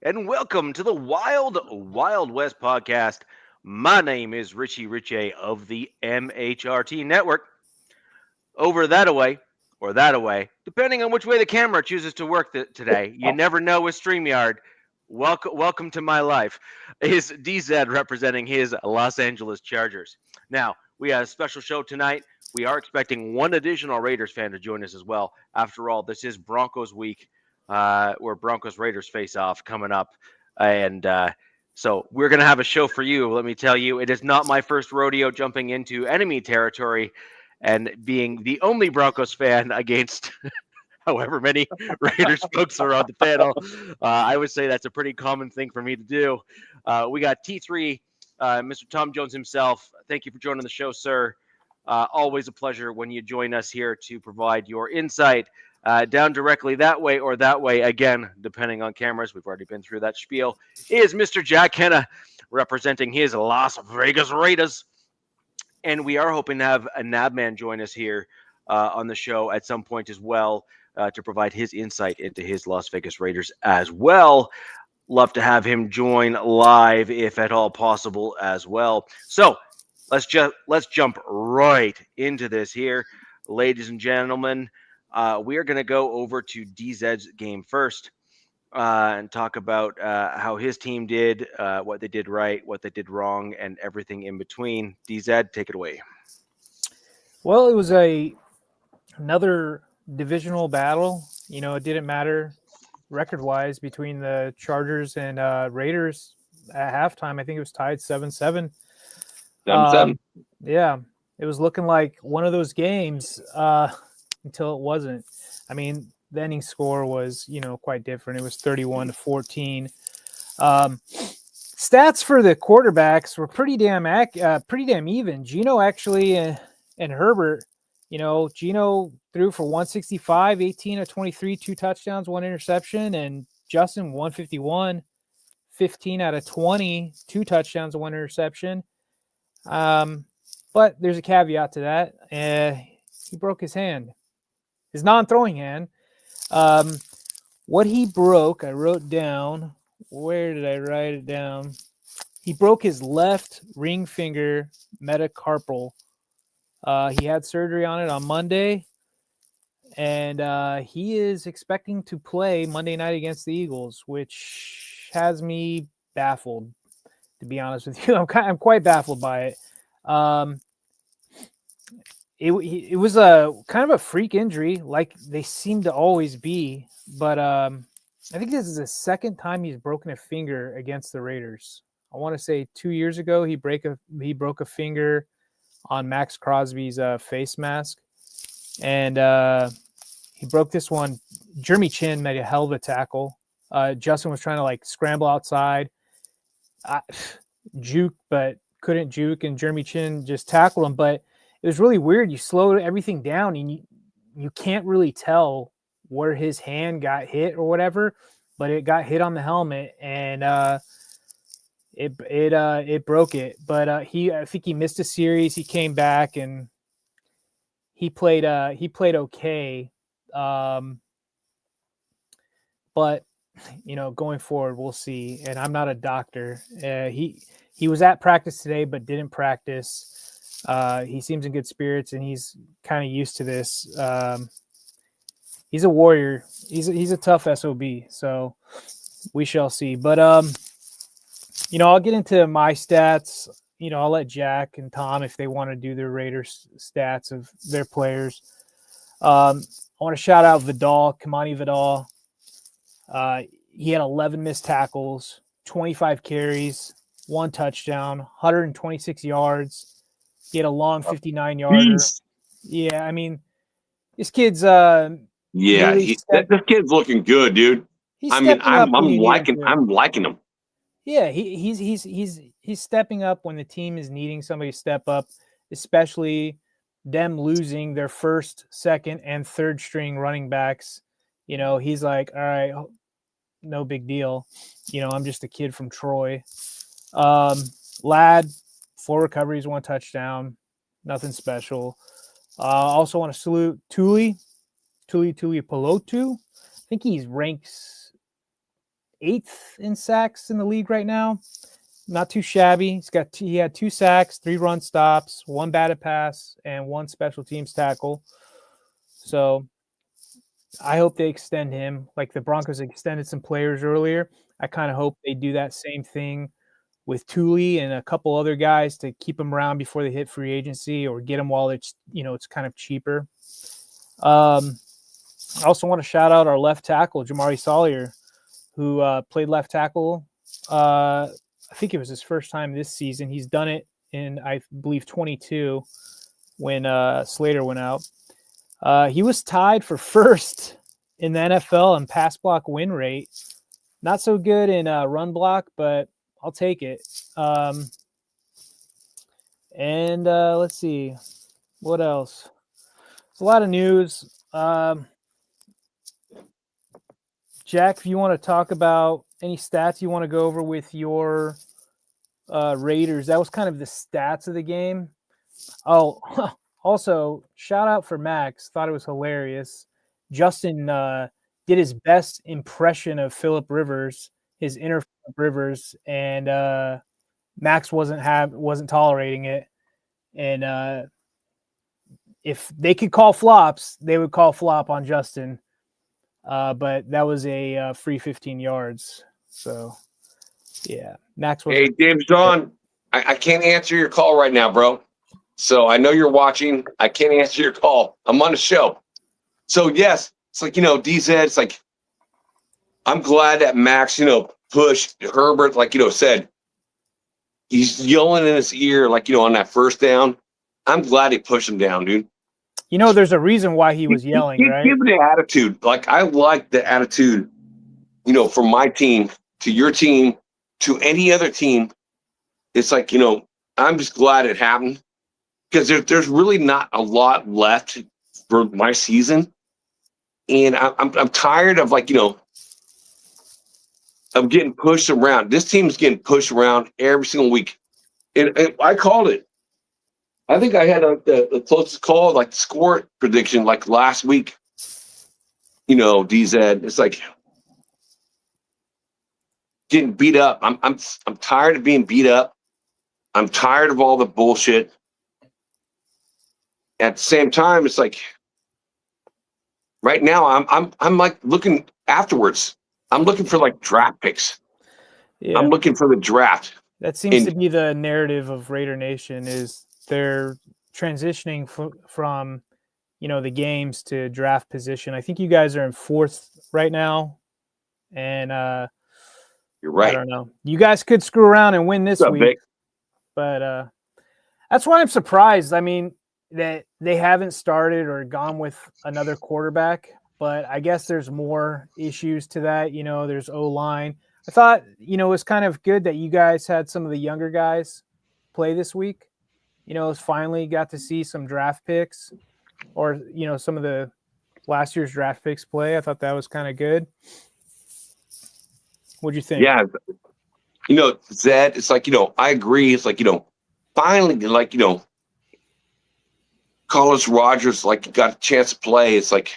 and welcome to the Wild Wild West podcast. My name is Richie Richie of the MHRT Network. Over that away, or that away, depending on which way the camera chooses to work today. You never know with StreamYard. Welcome to my life. Is DZ representing his Los Angeles Chargers. Now, we have a special show tonight. We are expecting one additional Raiders fan to join us as well. After all, this is Broncos week, where Broncos Raiders face off coming up. And so we're going to have a show for you. Let me tell you, it is not my first rodeo jumping into enemy territory and being the only Broncos fan against however many Raiders folks are on the panel. I would say that's a pretty common thing for me to do. We got T3, Mr. Tom Jones himself. Thank you for joining the show, sir. Always a pleasure when you join us here to provide your insight down directly that way or that way. Again, depending on cameras, we've already been through that spiel. Is Mr. Jack Henna representing his Las Vegas Raiders. And we are hoping to have a Nabman join us here on the show at some point as well to provide his insight into his Las Vegas Raiders as well. Love to have him join live if at all possible as well. So let's jump right into this here, ladies and gentlemen. We are going to go over to DZ's game first. And talk about how his team did, what they did right, what they did wrong, and everything in between. DZ, take it away. Well, it was another divisional battle. It didn't matter record-wise between the Chargers and Raiders at halftime. I think it was tied 7-7. 7-7. Yeah, it was looking like one of those games until it wasn't. I mean, the ending score was, quite different. It was 31-14. Stats for the quarterbacks were pretty damn even. Geno actually and Herbert, Geno threw for 165, 18 of 23, 2 touchdowns, 1 interception, and Justin 151, 15 out of 20, 2 touchdowns, 1 interception. But there's a caveat to that. He broke his hand, his non-throwing hand. What he broke, I wrote down. Where did I write it down? He broke his left ring finger metacarpal. He had surgery on it on Monday, and he is expecting to play Monday night against the Eagles, which has me baffled, to be honest with you. I'm quite baffled by it. It was a kind of a freak injury, like they seem to always be. But I think this is the second time he's broken a finger against the Raiders. I want to say 2 years ago he broke a finger on Max Crosby's face mask, and he broke this one. Jeremy Chin made a hell of a tackle. Justin was trying to scramble outside, juke, but couldn't juke, and Jeremy Chin just tackled him. But it was really weird. You slow everything down, and you can't really tell where his hand got hit or whatever, but it got hit on the helmet, and it broke it. But I think he missed a series. He came back and he played okay. But going forward, we'll see. And I'm not a doctor. He was at practice today, but didn't practice. He seems in good spirits, and he's kind of used to this. He's a warrior. He's a tough SOB. So we shall see. But I'll get into my stats. I'll let Jack and Tom, if they want to do their Raiders stats of their players. I want to shout out Vidal, Kamani Vidal. He had 11 missed tackles, 25 carries, 1 touchdown, 126 yards. He had a long 59-yarder. Yeah, I mean, this kid's this kid's looking good, dude. I'm liking him. Yeah, he's stepping up when the team is needing somebody to step up, especially them losing their first, second, and third string running backs. He's like, all right, no big deal. I'm just a kid from Troy. Lad, 4 recoveries, 1 touchdown, nothing special. Also want to salute Tuli Pelotu. I think he's ranks 8th in sacks in the league right now. Not too shabby. He had 2 sacks, 3 run stops, 1 batted pass, and 1 special teams tackle. So I hope they extend him. Like the Broncos extended some players earlier. I kind of hope they do that same thing with Thule and a couple other guys to keep them around before they hit free agency or get them while it's kind of cheaper. I also want to shout out our left tackle, Jamari Sawyer, who played left tackle. I think it was his first time this season. He's done it in, I believe, 22 when Slater went out. He was tied for first in the NFL in pass block win rate. Not so good in run block, but I'll take it. And let's see. What else? There's a lot of news. Jack, if you want to talk about any stats you want to go over with your Raiders, that was kind of the stats of the game. Oh, also, shout out for Max. Thought it was hilarious. Justin did his best impression of Phillip Rivers, his inner Phillip Rivers, and Max wasn't tolerating it. And if they could call flops, they would call flop on Justin. But that was a free 15 yards. So, yeah. Max was. Hey, James John, I can't answer your call right now, bro. So I know you're watching. I can't answer your call. I'm on the show. So, yes, it's like, DZ, it's like, I'm glad that Max, pushed Herbert, like, said. He's yelling in his ear, like, on that first down. I'm glad he pushed him down, dude. There's a reason why he was yelling, right? Give the attitude. Like, I like the attitude, from my team to your team to any other team. It's like, I'm just glad it happened because there's really not a lot left for my season. And I'm tired of, like, of getting pushed around. This team's getting pushed around every single week. And I called it. I think I had the closest call, like score prediction, like last week. DZ. It's like getting beat up. I'm tired of being beat up. I'm tired of all the bullshit. At the same time, it's like right now I'm like looking afterwards. I'm looking for like draft picks. Yeah. I'm looking for the draft. That seems to be the narrative of Raider Nation is they're transitioning from the games to draft position. I think you guys are in 4th right now. And you're right. I don't know. You guys could screw around and win this week. Vic? But that's why I'm surprised. I mean, that they haven't started or gone with another quarterback, but I guess there's more issues to that. There's O-line. I thought, it was kind of good that you guys had some of the younger guys play this week. Finally got to see some draft picks or, some of the last year's draft picks play. I thought that was kind of good. What'd you think? Yeah. Zed, it's like, I agree. It's like, finally, like, Carlos Rogers, like, got a chance to play. It's like,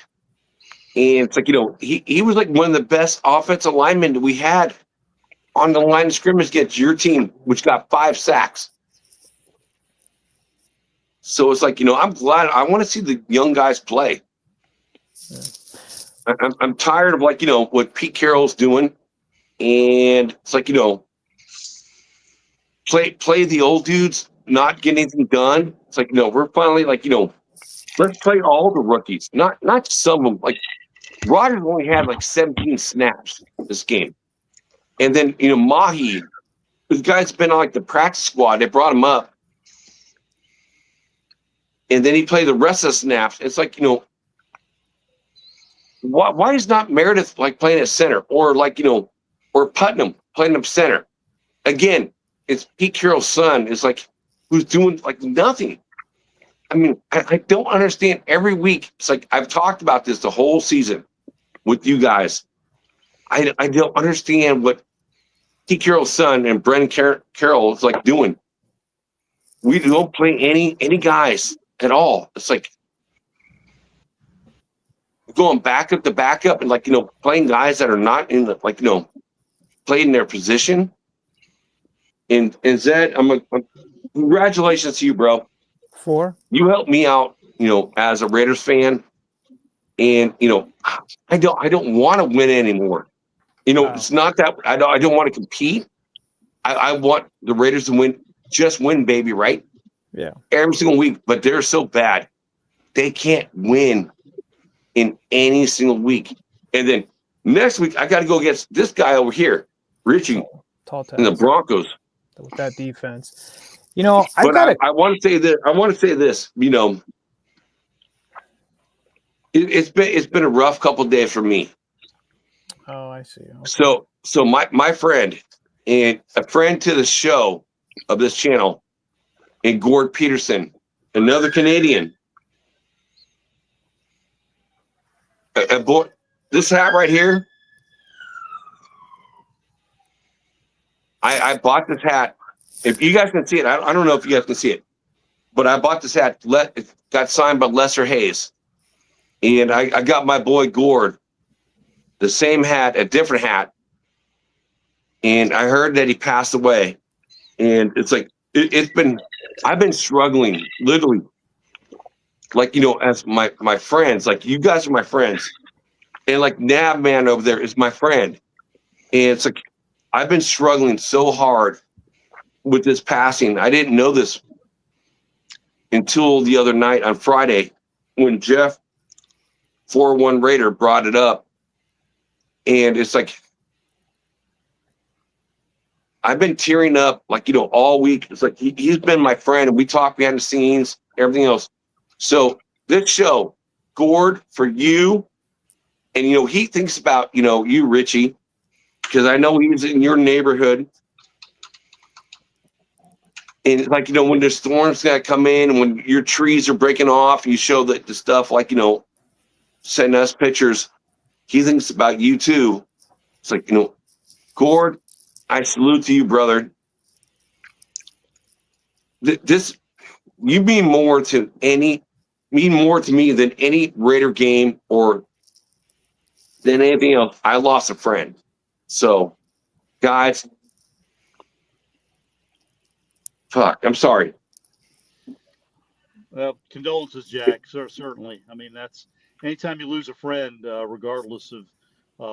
and it's like, he was like one of the best offensive linemen that we had on the line of scrimmage against your team, which got 5 sacks. So it's like, I'm glad. I want to see the young guys play. Yeah. I'm tired of, like, what Pete Carroll's doing. And it's like, play the old dudes, not get anything done. It's like, we're finally like, let's play all the rookies, not some of them. Like, Rodgers only had like 17 snaps this game. And then, Mahi, this guy's been on like the practice squad. They brought him up. And then he played the rest of the snaps. It's like, why is not Meredith like playing at center or like, or Putnam playing up center? Again, it's Pete Carroll's son. It's like, who's doing like nothing. I mean, I don't understand. Every week, it's like I've talked about this the whole season with you guys. I don't understand what Pete Carroll's son and Brendan Carroll is like doing. We don't play any guys at all. It's like going backup to backup and like, playing guys that are not in the, like, played in their position. And Zed, congratulations to you, bro. 4. You helped me out, as a Raiders fan. And I don't want to win anymore. It's not that I don't want to compete. I want the Raiders to win, just win, baby, right? Yeah. Every single week, but they're so bad. They can't win in any single week. And then next week, I got to go against this guy over here, Richie, Tall in the Broncos. With that defense. I want to say this. It's been a rough couple of days for me. Oh, I see. Okay. So my friend and a friend to the show of this channel, and Gord Peterson, another Canadian. This hat right here, I bought this hat. If you guys can see it, I don't know if you guys can see it, but I bought this hat. It got signed by Lester Hayes. And I got my boy Gord the same hat, a different hat. And I heard that he passed away. And it's like, I've been struggling, literally. Like, as my friends, like you guys are my friends. And like Nab Man over there is my friend. And it's like, I've been struggling so hard with this passing. I didn't know this until the other night on Friday when Jeff 4-1 Raider brought it up. And it's like, I've been tearing up like, all week. It's like he's been my friend and we talk behind the scenes, everything else. So this show, Gord, for you, and he thinks about, you, Richie, because I know he's in your neighborhood. And it's like, when the storms that come in and when your trees are breaking off, you show the stuff like, send us pictures. He thinks about you too. It's like, Gord, I salute to you, brother. This, you mean more to me than any Raider game or than anything else. I lost a friend. So, guys, fuck, I'm sorry. Well, condolences, Jack. Certainly. I mean, that's anytime you lose a friend, regardless of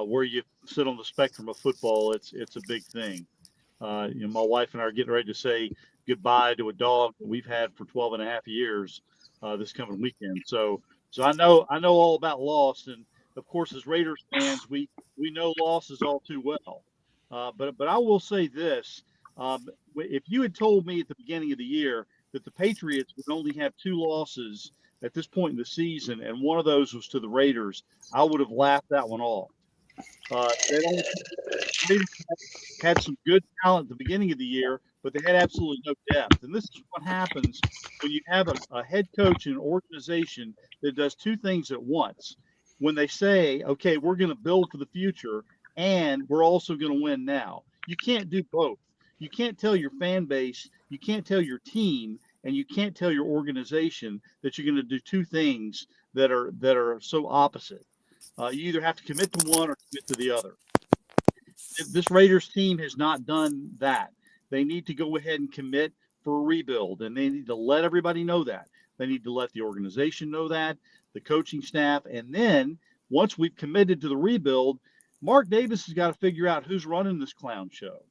where you sit on the spectrum of football, it's a big thing. My wife and I are getting ready to say goodbye to a dog that we've had for 12 and a half years this coming weekend. So I know all about loss, and of course, as Raiders fans, we know losses all too well. But I will say this: if you had told me at the beginning of the year that the Patriots would only have 2 losses at this point in the season, and one of those was to the Raiders, I would have laughed that one off. They had some good talent at the beginning of the year, but they had absolutely no depth. And this is what happens when you have a head coach in an organization that does 2 things at once. When they say, okay, we're going to build for the future and we're also going to win now. You can't do both. You can't tell your fan base, you can't tell your team, and you can't tell your organization that you're going to do 2 things that are so opposite. You either have to commit to one or commit to the other. This Raiders team has not done that. They need to go ahead and commit for a rebuild, and they need to let everybody know that. They need to let the organization know that, the coaching staff, and then once we've committed to the rebuild, Mark Davis has got to figure out who's running this clown show.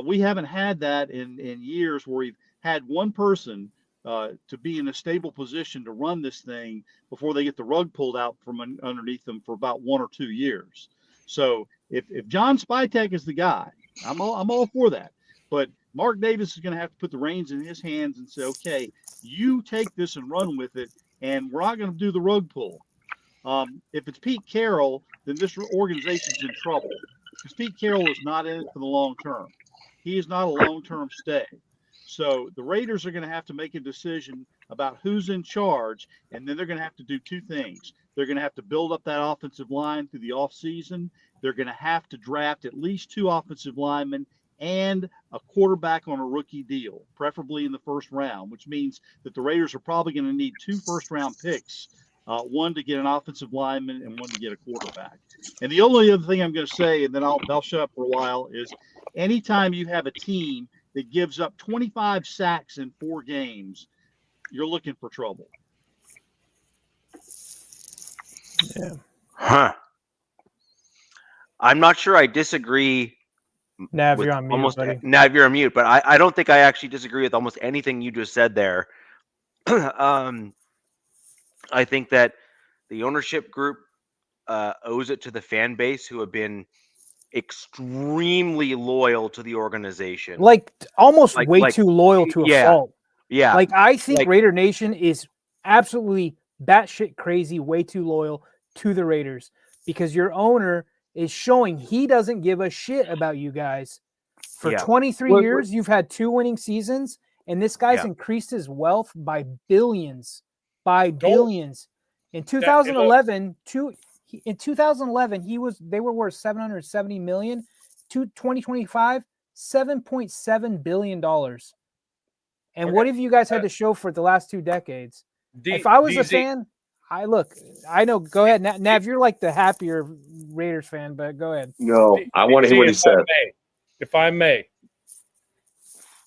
We haven't had that in years where we've had one person to be in a stable position to run this thing before they get the rug pulled out from underneath them for about 1 or 2 years. So if John Spytek is the guy, I'm all for that. But Mark Davis is going to have to put the reins in his hands and say, okay, you take this and run with it, and we're not going to do the rug pull. If it's Pete Carroll, then this organization's in trouble because Pete Carroll is not in it for the long term. He is not a long-term stay. So the Raiders are going to have to make a decision about who's in charge, and then they're going to have to do 2 things. They're going to have to build up that offensive line through the offseason. They're going to have to draft at least 2 offensive linemen and a quarterback on a rookie deal, preferably in the first round, which means that the Raiders are probably going to need 2 first-round picks one to get an offensive lineman and one to get a quarterback. And the only other thing I'm going to say, and then I'll shut up for a while, is anytime you have a team that gives up 25 sacks in 4 games, you're looking for trouble. Yeah. Huh. I'm not sure I disagree. Nav, with you're on mute, almost buddy. Nav, you're on mute, but I don't think I actually disagree with almost anything you just said there. I think that the ownership group owes it to the fan base who have been extremely loyal to the organization. Like almost Like- way like- too loyal to a yeah. fault. Yeah. Like I think Like- Raider Nation is absolutely batshit crazy, way too loyal to the Raiders because your owner is showing he doesn't give a shit about you guys. For Yeah. 23 What- years, you've had 2 winning seasons, and this guy's Yeah. increased his wealth by billions. By Don't- billions. In 2011, they were worth 770 million. To 2025, $7.7 billion. And what Okay. have you guys had to show for the last 2 decades? D- If I was a DZ fan, I know. Go ahead, Nav. You're like the happier Raiders fan, but go ahead. No, I want to hear what he if I said. may- If I may,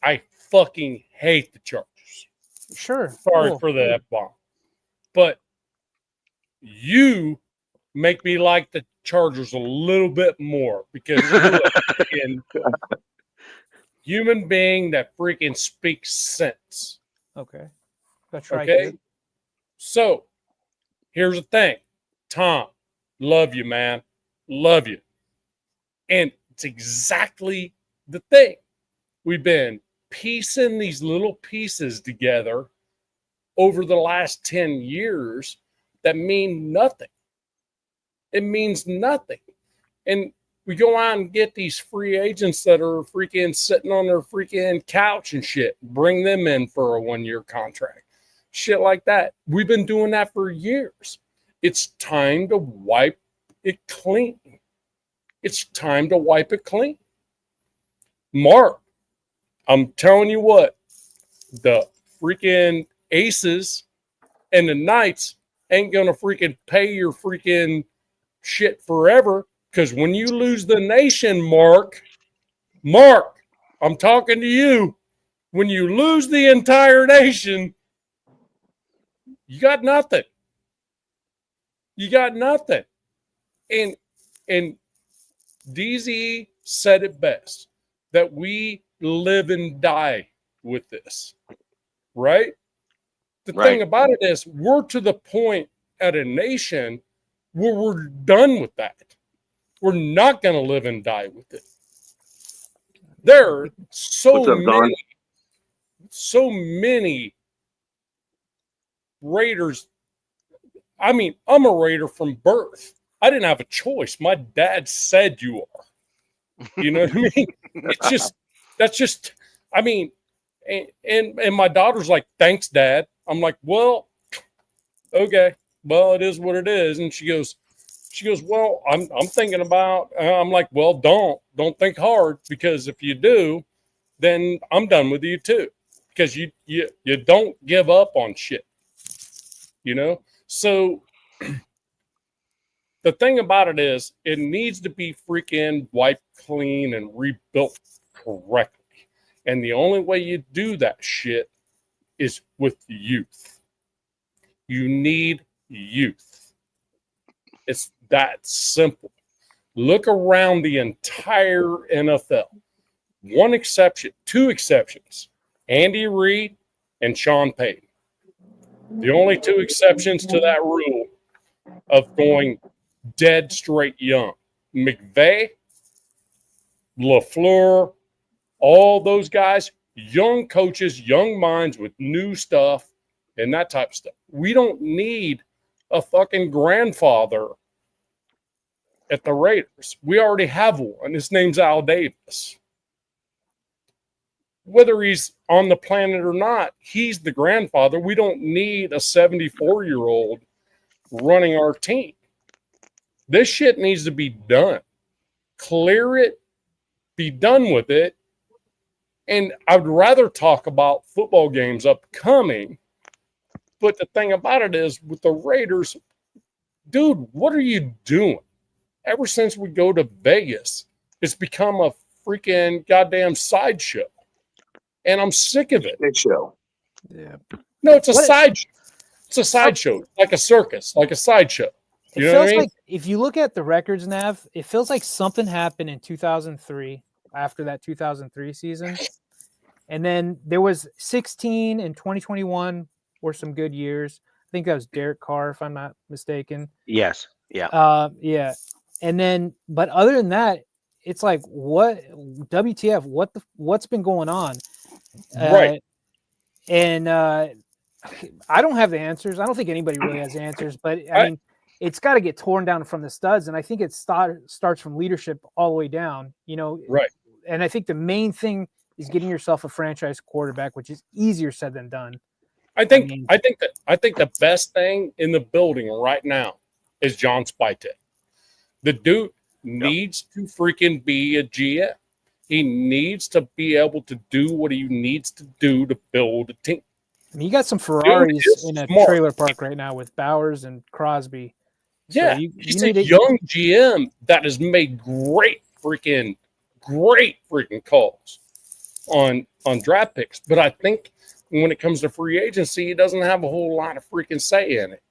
I fucking hate the Chargers. Sure. Sorry cool. for the F-bomb. But you make me like the Chargers a little bit more because you're a freaking human being that freaking speaks sense. Okay. That's right. Okay. So here's the thing, Tom, love you, man. Love you. And it's exactly the thing. We've been piecing these little pieces together over the last 10 years that mean nothing. It means nothing. And we go out and get these free agents that are freaking sitting on their freaking couch and shit, bring them in for a 1-year contract. Shit like that. We've been doing that for years. It's time to wipe it clean. It's time to wipe it clean. Mark, I'm telling you what, the freaking Aces and the Knights ain't going to freaking pay your freaking shit forever, because when you lose the nation, Mark, I'm talking to you. When you lose the entire nation, you got nothing. You got nothing. And DZ said it best, that we live and die with this, right? The Right. thing about it is we're to the point at a nation where we're done with that. We're not going to live and die with it. There are What's up, Don? so many Raiders. I mean, I'm a Raider from birth. I didn't have a choice. My dad said you are. You know what I mean? That's just, I mean, and my daughter's like, thanks, Dad. I'm like, well, okay. Well, it is what it is. And she goes, well, I'm thinking about, I'm like, well, don't think hard, because if you do, then I'm done with you too, because you don't give up on shit, you know? So the thing about it is it needs to be freaking wiped clean and rebuilt correctly. And the only way you do that shit is with youth. You need youth. It's that simple. Look around the entire NFL. Two exceptions, Andy Reid and Sean Payton. The only 2 exceptions to that rule of going dead straight young. McVay, LaFleur, all those guys, young coaches, young minds with new stuff and that type of stuff. We don't need a fucking grandfather at the Raiders. We already have one. His name's Al Davis. Whether he's on the planet or not, he's the grandfather. We don't need a 74-year-old running our team. This shit needs to be done. Clear it, be done with it. And I'd rather talk about football games upcoming But the thing about it is, with the Raiders, dude, what are you doing? Ever since we go to Vegas, it's become a freaking goddamn sideshow. And I'm sick of it. Big show. Yeah. No, it's a What- sideshow. It's a sideshow, like a circus, like a sideshow. It You know what I feels mean? like if you look at the records, Nav, it feels like something happened in 2003 after that 2003 season. And then there was 16 and 2021 were some good years. I think that was Derek Carr, if I'm not mistaken. Yes. Yeah. Yeah. And then, but other than that, it's like, what WTF? What's been going on? Right. And I don't have the answers. I don't think anybody really has the answers. But I mean, it's got to get torn down from the studs, and I think it starts from leadership all the way down. You know, Right. And I think the main thing is getting yourself a franchise quarterback, which is easier said than done. I think the best thing in the building right now is John Spytek. The dude needs to freaking be a GM. He needs to be able to do what he needs to do to build a team. I mean, you got some Ferraris is in a smart. trailer park right now with Bowers and Crosby. So Yeah, he's a young GM that has made great freaking calls on draft picks. But I think when it comes to free agency, he doesn't have a whole lot of freaking say in it.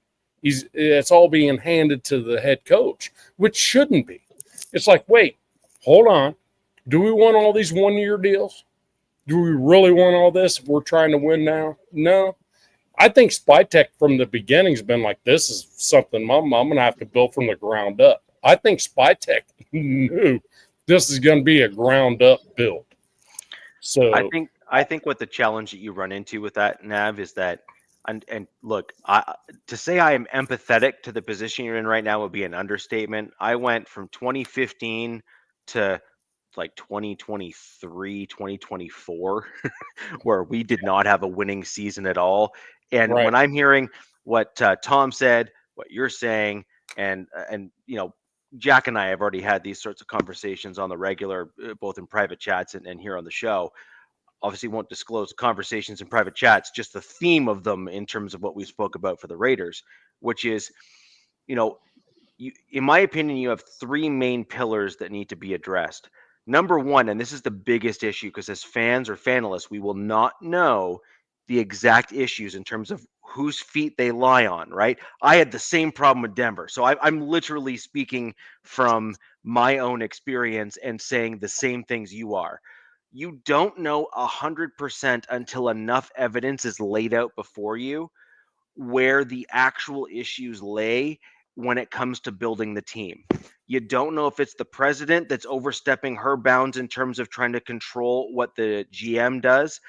It's all being handed to the head coach, which shouldn't be. It's like, wait, hold on. Do we want all these one-year deals? Do we really want all this? We're trying to win now? No. I think Spytek from the beginning has been like, this is something I'm going to have to build from the ground up. I think Spytek knew this is going to be a ground up build. So I think what the challenge that you run into with that, Nav, is that, and look, to say I am empathetic to the position you're in right now would be an understatement. I went from 2015 to like 2023, 2024, where we did not have a winning season at all. And when I'm hearing what Tom said, what you're saying, and you know, Jack and I have already had these sorts of conversations on the regular, both in private chats and here on the show. Obviously won't disclose conversations in private chats, just the theme of them in terms of what we spoke about for the Raiders, which is, you know, in my opinion, you have three main pillars that need to be addressed. Number one, and this is the biggest issue because as fans or fanalists, we will not know the exact issues in terms of whose feet they lie on, right? I had the same problem with Denver. So I'm literally speaking from my own experience and saying the same things you are. You don't know 100% until enough evidence is laid out before you where the actual issues lay when it comes to building the team. You don't know if it's the president that's overstepping her bounds in terms of trying to control what the GM does.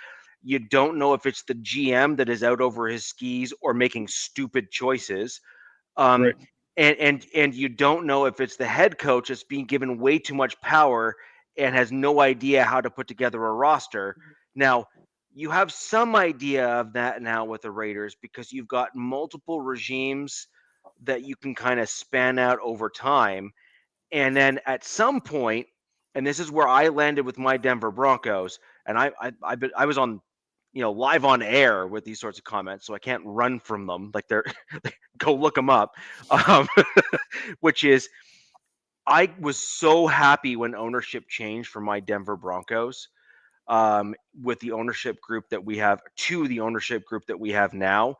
You don't know if it's the GM that is out over his skis or making stupid choices. And you don't know if it's the head coach that's being given way too much power and has no idea how to put together a roster. Now, you have some idea of that now with the Raiders because you've got multiple regimes that you can kind of span out over time. And then at some point, and this is where I landed with my Denver Broncos, and I was on, you know, live on air with these sorts of comments, so I can't run from them. Like they're go look them up, which is I was so happy when ownership changed for my Denver Broncos. With the ownership group that we have to the ownership group that we have now,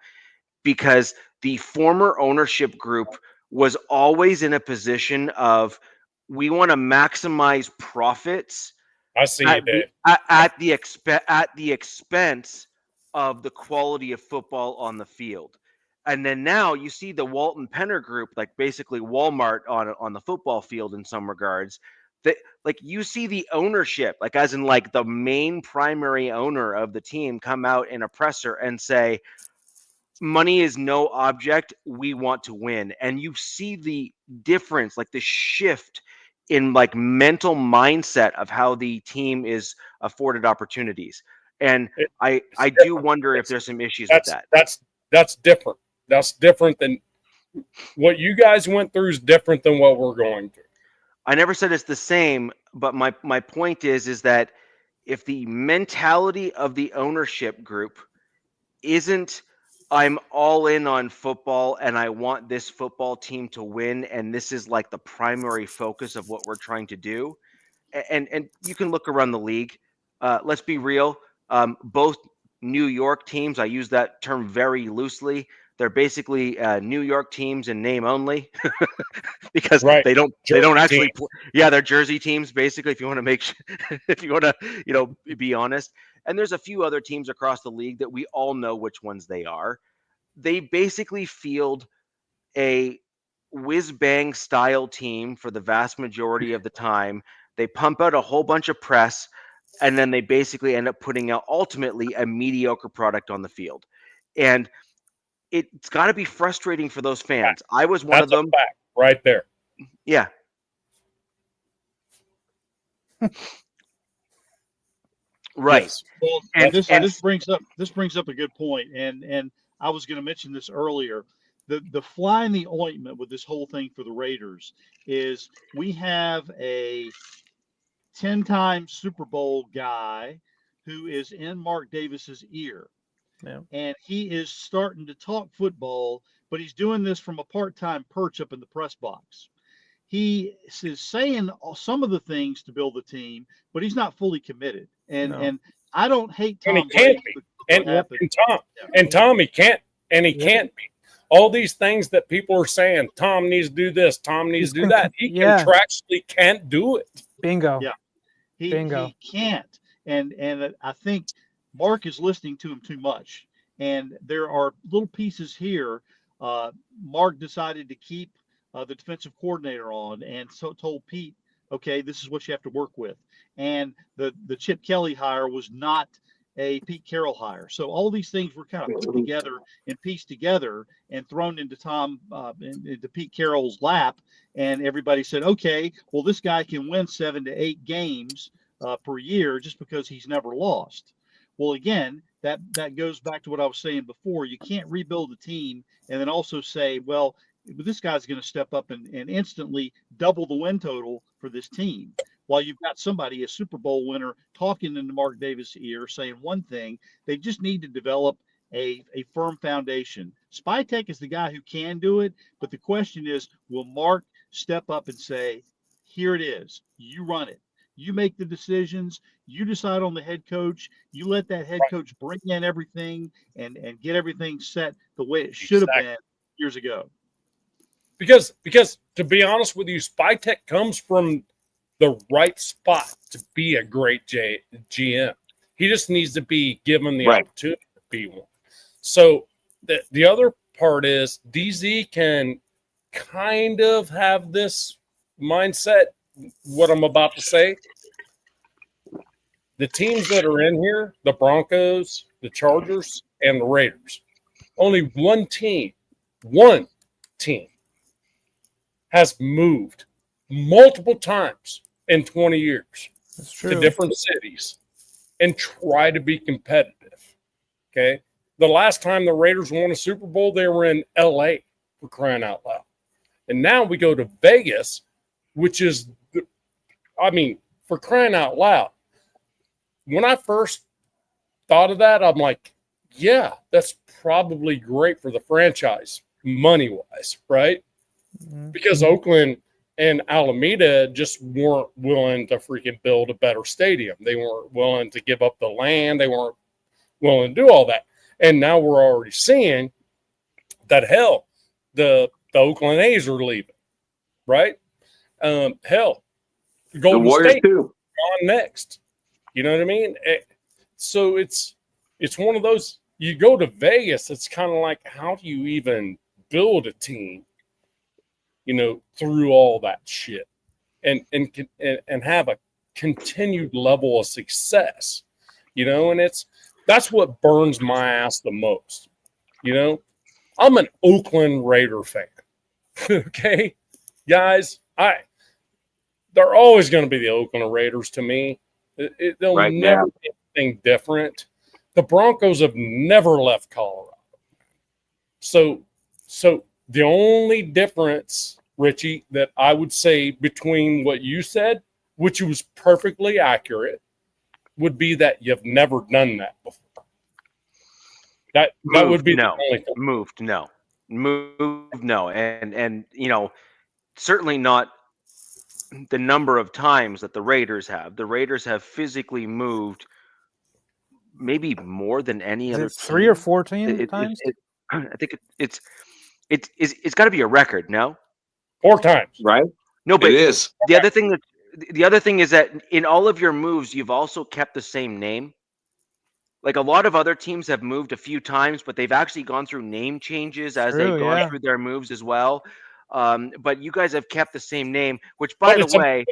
because the former ownership group was always in a position of we want to maximize profits at the expense of the quality of football on the field. And then now you see the Walton Penner group, like basically Walmart on the football field in some regards. That like you see the ownership, like as in like the main primary owner of the team come out in a presser and say, money is no object. We want to win. And you see the difference, like the shift in like mental mindset of how the team is afforded opportunities. And I do wonder if there's some issues with that. That's different. That's different than what you guys went through is different than what we're going through. I never said it's the same, but my point is that if the mentality of the ownership group isn't I'm all in on football, and I want this football team to win, and this is like the primary focus of what we're trying to do. And you can look around the league. Let's be real. Both New York teams, I use that term very loosely. They're basically New York teams in name only, because Right. they don't Jersey actually team. yeah, they're Jersey teams basically. If you want to make if you want to be honest. And there's a few other teams across the league that we all know which ones they are. They basically field a whiz bang style team for the vast majority of the time. They pump out a whole bunch of press, and then they basically end up putting out ultimately a mediocre product on the field. And it's got to be frustrating for those fans. I was one of That's a them. fact right there. Yeah. Right. Yes. Well, And- this and- this brings up a good point, and I was going to mention this earlier. The fly in the ointment with this whole thing for the Raiders is we have a 10-time Super Bowl guy who is in Mark Davis's ear. Yeah. And he is starting to talk football, but he's doing this from a part-time perch up in the press box. He is saying some of the things to build the team, but he's not fully committed. And No. and I don't hate And he Tom can't Brady. be. but what happened- And Tom, he can't, and he Yeah. can't be. All these things that people are saying, Tom needs to do this, Tom needs to do that. He Yeah. contractually can't do it. Bingo. Yeah. Bingo. He can't. And I think Mark is listening to him too much. And there are little pieces here. Mark decided to keep the defensive coordinator on, and so told Pete, okay, this is what you have to work with. And the Chip Kelly hire was not a Pete Carroll hire. So all these things were kind of put together and pieced together and thrown into into Pete Carroll's lap. And everybody said, okay, well, this guy can win 7 to 8 games per year just because he's never lost. Well, again, that goes back to what I was saying before. You can't rebuild a team and then also say, well, this guy's going to step up and instantly double the win total for this team. While you've got somebody, a Super Bowl winner, talking into Mark Davis' ear, saying one thing, they just need to develop a firm foundation. Spytek is the guy who can do it, but the question is, will Mark step up and say, here it is, you run it. You make the decisions. You decide on the head coach. You let that head coach bring in everything and get everything set the way it should have been years ago. Because to be honest with you, Spytek comes from the right spot to be a great GM. He just needs to be given the opportunity to be one. So the other part is DZ can kind of have this mindset, what I'm about to say. The teams that are in here, the Broncos, the Chargers, and the Raiders, only one team has moved multiple times in 20 years That's true. to different cities and try to be competitive. Okay. The last time the Raiders won a Super Bowl, they were in LA, for crying out loud. And now we go to Vegas, which is, for crying out loud. When I first thought of that, I'm like, yeah, that's probably great for the franchise, money-wise, right? Mhm. Because Oakland and Alameda just weren't willing to freaking build a better stadium. They weren't willing to give up the land. They weren't willing to do all that. And now we're already seeing that, hell, the Oakland A's are leaving, right? Hell, Golden The Warriors State too. on next. You know what I mean? So it's one of those, you go to Vegas, it's kind of like, how do you even build a team, through all that shit and have a continued level of success, and that's what burns my ass the most. I'm an Oakland Raider fan. Okay, guys, they're always going to be the Oakland Raiders to me. They'll Right never now. be anything different. The Broncos have never left Colorado. So the only difference, Richie, that I would say between what you said, which was perfectly accurate, would be that you've never done that before. That would be no. the only thing. Moved, no, and certainly not the number of times that the Raiders have. The Raiders have physically moved maybe more than any Is other it 3 or team. 4 times? I think it's got to be a record. No, 4 times. Right? no, but It is. the other thing is that in all of your moves, you've also kept the same name. Like a lot of other teams have moved a few times, but they've actually gone through name changes as they've True, gone yeah. through their moves as well. But you guys have kept the same name, which, by But the it's a- way,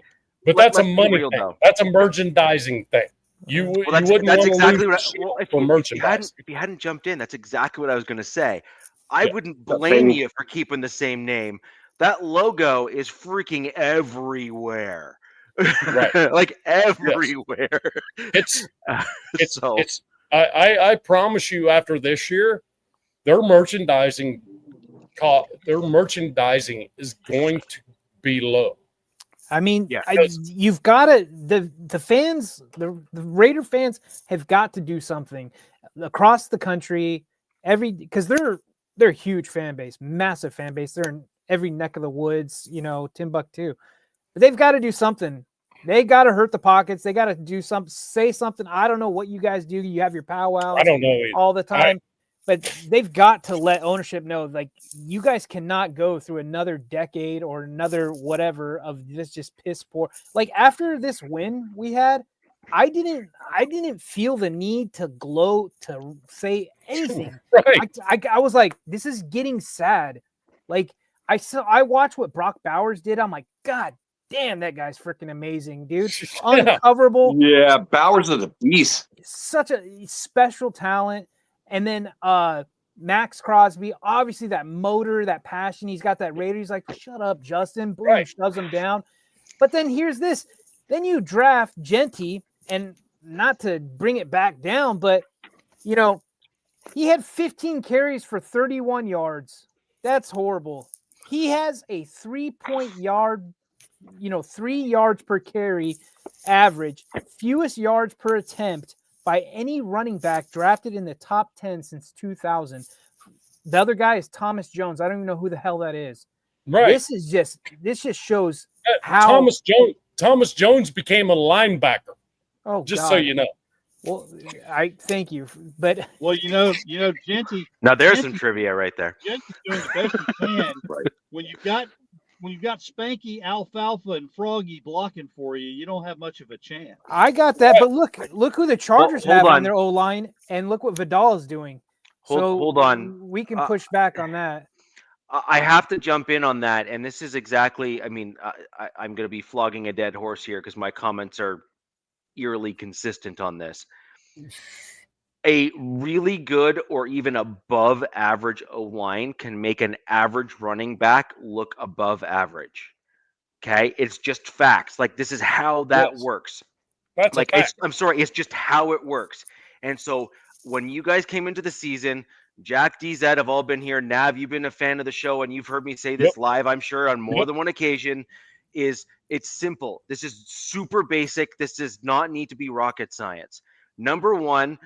But that's a let's be money real, thing. though. That's a merchandising thing. You Well, wouldn't want that's to exactly lose what. shit Well, for merchandise. if you hadn't jumped in, that's exactly what I was going to say. I Yeah. wouldn't The blame thing- you for keeping the same name. That logo is freaking everywhere, Right. like everywhere. It's So it's I promise you, after this year, their merchandising is going to be low. I mean, Yeah. you've got to the fans, the Raider fans have got to do something across the country. Because they're a huge fan base, massive fan base. They're in every neck of the woods, Timbuktu. But they've got to do something. They got to hurt the pockets. They got to do something, say something. I don't know what you guys do. You have your powwows I don't know either. all the time. But they've got to let ownership know, like, you guys cannot go through another decade or another whatever of this just piss poor. Like, after this win we had, I didn't feel the need to gloat, to say anything. Right. I was like, this is getting sad. Like, I watched what Brock Bowers did. I'm like, God damn, that guy's freaking amazing, dude. Uncoverable. Yeah, Bowers is a beast. Such a special talent. And then Max Crosby, obviously that motor, that passion. He's got that Raider. He's like, shut up, Justin. Boom, Right. shoves him down. But then here's this. Then you draft Genty, and not to bring it back down, but, he had 15 carries for 31 yards. That's horrible. He has a 3-point yard, 3 yards per carry average, fewest yards per attempt by any running back drafted in the top 10 since 2000. The other guy is Thomas Jones. I don't even know who the hell that is. Right. This just shows how Thomas Jones became a linebacker. Oh, Just God. so you know. Well, I thank you, but Well, Genty. now there's Genty- some trivia right there. Genty's doing the best he can. When you've got Spanky, Alfalfa, and Froggy blocking for you, you don't have much of a chance. I got that. But look who the Chargers hold have on on. their O line, and look what Vidal is doing. Hold on. We can push back on that. I have to jump in on that, and this is exactly. I mean, I'm going to be flogging a dead horse here because my comments are eerily consistent on this. A really good or even above average O-line can make an average running back look above average. Okay, it's just facts. Like, this is how that works. That's Like, a fact. I'm sorry, it's just how it works. And so when you guys came into the season, Jack, DZ have all been here. Nav, you've been a fan of the show, and you've heard me say this live, I'm sure, on more than one occasion. It's simple. This is super basic. This does not need to be rocket science. Number one,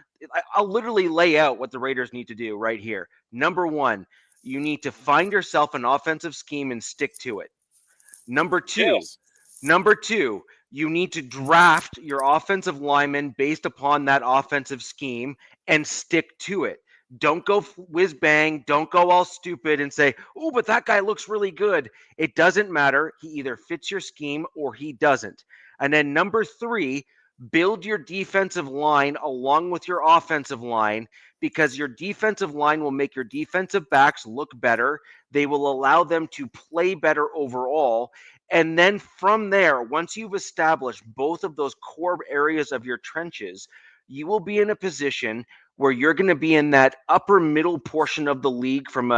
I'll literally lay out what the Raiders need to do right here. Number one, you need to find yourself an offensive scheme and stick to it. Number two, you need to draft your offensive linemen based upon that offensive scheme and stick to it. Don't go whiz bang. Don't go all stupid and say, oh, but that guy looks really good. It doesn't matter. He either fits your scheme or he doesn't. And then number three, build your defensive line along with your offensive line, because your defensive line will make your defensive backs look better. They will allow them to play better overall. And then from there, once you've established both of those core areas of your trenches, you will be in a position where you're going to be in that upper middle portion of the league from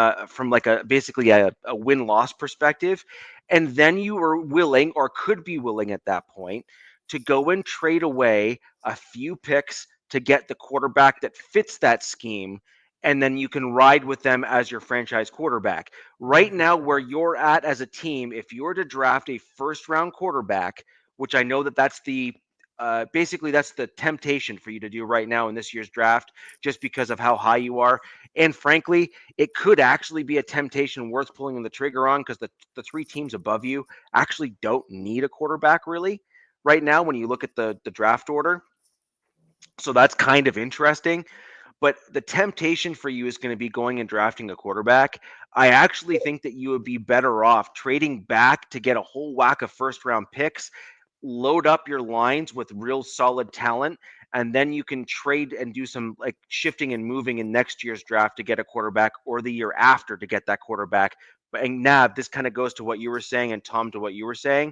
basically a win-loss perspective. And then you are willing, or could be willing at that point, to go and trade away a few picks to get the quarterback that fits that scheme. And then you can ride with them as your franchise quarterback. Right now, where you're at as a team, if you were to draft a first-round quarterback, which I know that's the basically that's the temptation for you to do right now in this year's draft, just because of how high you are. And frankly, it could actually be a temptation worth pulling the trigger on, because the three teams above you actually don't need a quarterback really right now when you look at the draft order. So that's kind of interesting. But the temptation for you is going to be going and drafting a quarterback. I actually think that you would be better off trading back to get a whole whack of first round picks, load up your lines with real solid talent, and then you can trade and do some like shifting and moving in next year's draft to get a quarterback, or the year after to get that quarterback. And Nav, this kind of goes to what you were saying, and Tom to what you were saying.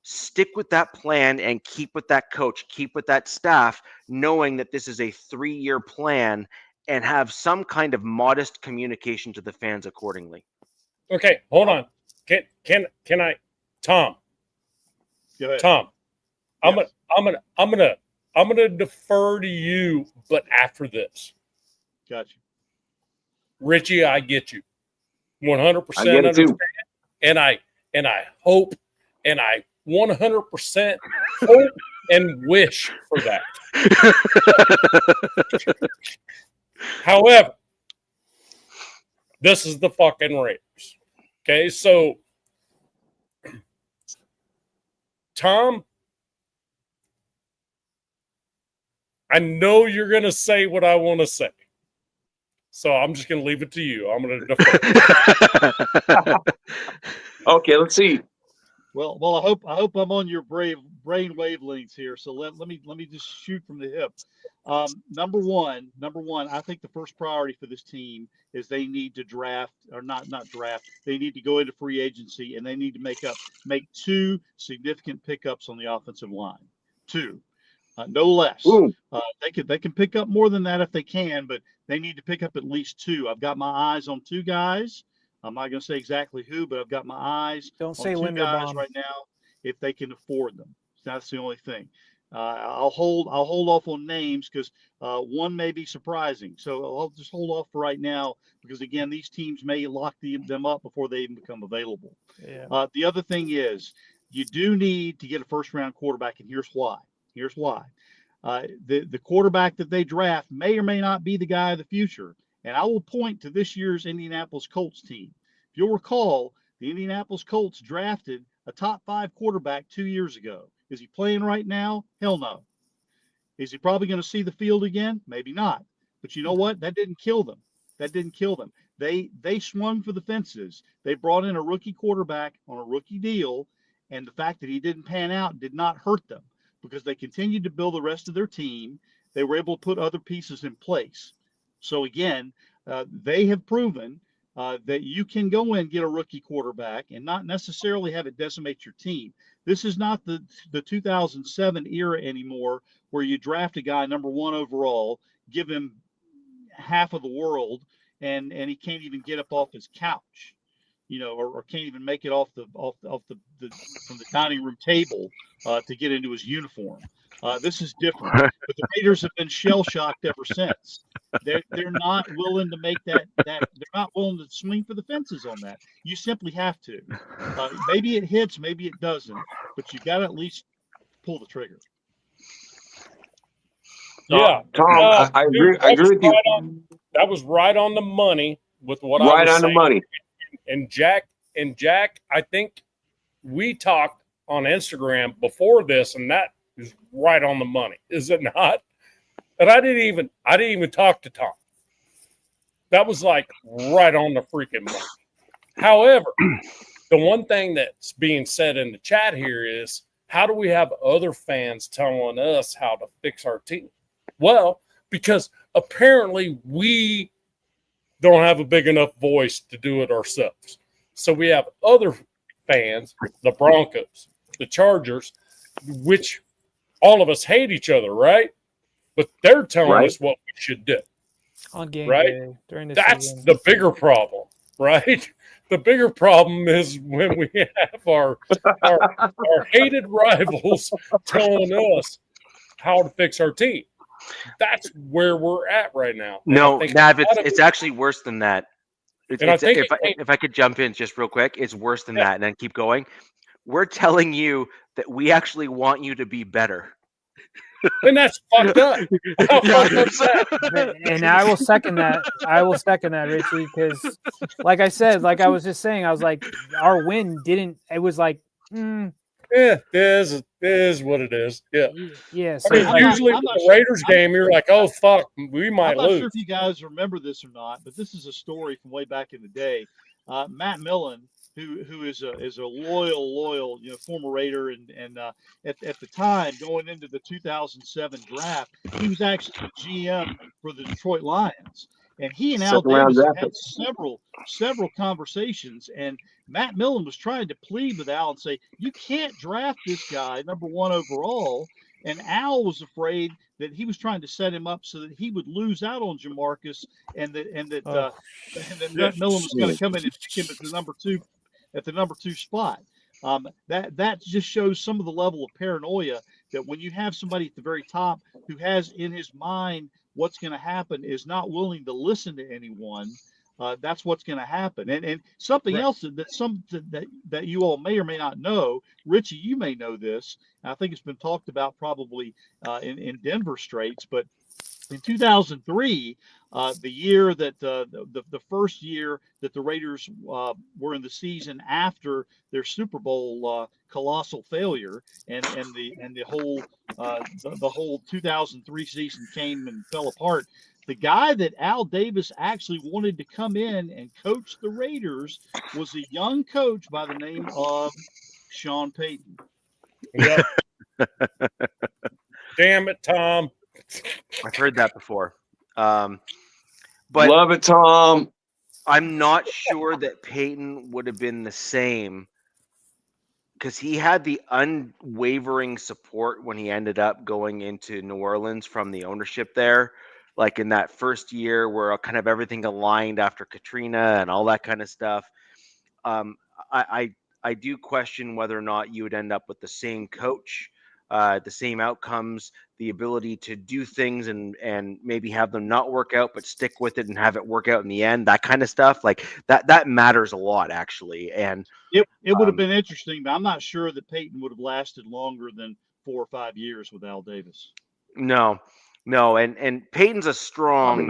Stick with that plan and keep with that coach, keep with that staff, knowing that this is a 3-year plan, and have some kind of modest communication to the fans accordingly. Okay, hold on. Can I, Tom? Go ahead. Tom, Yes. I'm gonna defer to you, but after this, Gotcha. Richie, I get you, 100% I get it too. understand, and I hope, and I 100% hope and wish for that. However, this is the fucking Raiders. Okay, so Tom, I know you're going to say what I want to say. So I'm just going to leave it to you. I'm going to defer. Okay, let's see. Well, I hope I'm on your brain wavelengths here. So let me just shoot from the hip. Number one, I think the first priority for this team is they need to draft, or not draft. They need to go into free agency, and they need to make 2 significant pickups on the offensive line. 2, no less. They can pick up more than that if they can, but they need to pick up at least 2. I've got my eyes on 2 guys. I'm not going to say exactly who, but I've got my eyes Don't on say 2 guys Linderbaum right now if they can afford them. That's the only thing. I'll hold off on names because one may be surprising. So I'll just hold off for right now because, again, these teams may lock them up before they even become available. Yeah. The other thing is you do need to get a first-round quarterback, and here's why. The quarterback that they draft may or may not be the guy of the future. And I will point to this year's Indianapolis Colts team. If you'll recall, the Indianapolis Colts drafted a top 5 quarterback 2 years ago. Is he playing right now? Hell no. Is he probably going to see the field again? Maybe not. But you know what? That didn't kill them. They swung for the fences. They brought in a rookie quarterback on a rookie deal, and the fact that he didn't pan out did not hurt them because they continued to build the rest of their team. They were able to put other pieces in place. So again, they have proven that you can go and get a rookie quarterback and not necessarily have it decimate your team. This is not the 2007 era anymore where you draft a guy number 1 overall, give him half of the world, and he can't even get up off his couch, or can't even make it off the from the dining room table to get into his uniform. This is different, but the Raiders have been shell shocked ever since. They're not willing to make that. They're not willing to swing for the fences on that. You simply have to. Maybe it hits, maybe it doesn't, but you got to at least pull the trigger. Yeah, Tom, I agree with you. That was right on the money with what I Right was on saying. the money. And Jack, I think we talked on Instagram before this, and that is right on the money, is it not? And I didn't even talk to Tom. That was like right on the freaking money. However, the one thing that's being said in the chat here is, how do we have other fans telling us how to fix our team? Well, because apparently we don't have a big enough voice to do it ourselves. So we have other fans, the Broncos, the Chargers, which all of us hate each other, right? But they're telling us what we should do. On game Right? day during the That's season. the bigger problem, right? The bigger problem is when we have our hated rivals telling us how to fix our team. That's where we're at right now. And No, I think Nav, a lot of it's actually worse than that. And I think If I could jump in just real quick, it's worse than that, and then keep going. We're telling you that we actually want you to be better. And that's fucked up. How fucked up is that? And I will second that. I will second that, Richie, because like I said, like I was just saying, I was like, our win didn't. It was like, Yeah, it is what it is. Yeah. yeah. I So mean, like, usually with the Raiders game, you're like, oh, fuck, we might I'm not lose. sure if you guys remember this or not, but this is a story from way back in the day. Matt Millen, who is a loyal former Raider, and at the time going into the 2007 draft, he was actually the GM for the Detroit Lions, and he and Al Second round Davis draft had several conversations, and Matt Millen was trying to plead with Al and say, you can't draft this guy number 1 overall. And Al was afraid that he was trying to set him up so that he would lose out on Jamarcus, and that Millen was going to come in and pick him at the number two spot. That just shows some of the level of paranoia that when you have somebody at the very top who has in his mind what's going to happen, is not willing to listen to anyone. That's what's going to happen. And something else that you all may or may not know, Richie, you may know this. I think it's been talked about probably in Denver Straits, but in 2003, the year that the first year that the Raiders were in the season after their Super Bowl colossal failure, and the whole 2003 season came and fell apart. The guy that Al Davis actually wanted to come in and coach the Raiders was a young coach by the name of Sean Payton. Yep. Damn it, Tom. I've heard that before. But love it, Tom. I'm not sure that Peyton would have been the same, because he had the unwavering support when he ended up going into New Orleans from the ownership there. Like in that first year where kind of everything aligned after Katrina and all that kind of stuff. I do question whether or not you would end up with the same coach, the same outcomes, the ability to do things and maybe have them not work out, but stick with it and have it work out in the end, that kind of stuff. Like that matters a lot, actually. And it would have been interesting, but I'm not sure that Peyton would have lasted longer than 4 or 5 years with Al Davis. No, and Peyton's a strong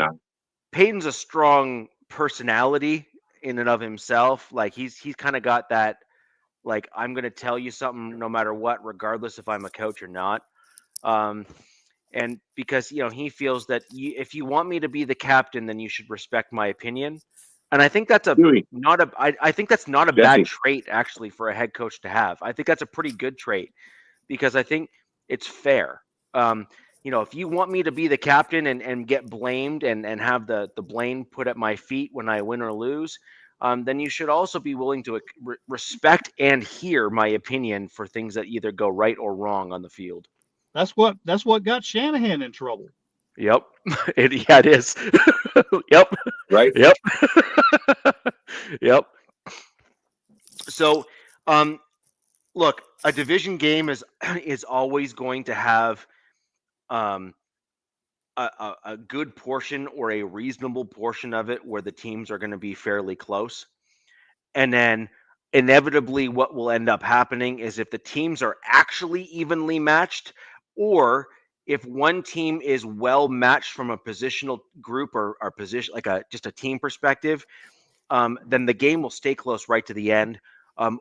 personality in and of himself. Like he's kind of got that, like, I'm going to tell you something no matter what, regardless if I'm a coach or not. And because, he feels that if you want me to be the captain, then you should respect my opinion. And I think that's I think that's not a bad trait, actually, for a head coach to have. I think that's a pretty good trait, because I think it's fair. If you want me to be the captain and get blamed and have the blame put at my feet when I win or lose, then you should also be willing to respect and hear my opinion for things that either go right or wrong on the field. That's what got Shanahan in trouble. Yep. It is. Yep. Right. Yep. Yep. So, look, a division game is always going to have a good portion or a reasonable portion of it where the teams are going to be fairly close. And then inevitably what will end up happening is if the teams are actually evenly matched, or if one team is well matched from a positional group or position, like just a team perspective, then the game will stay close right to the end.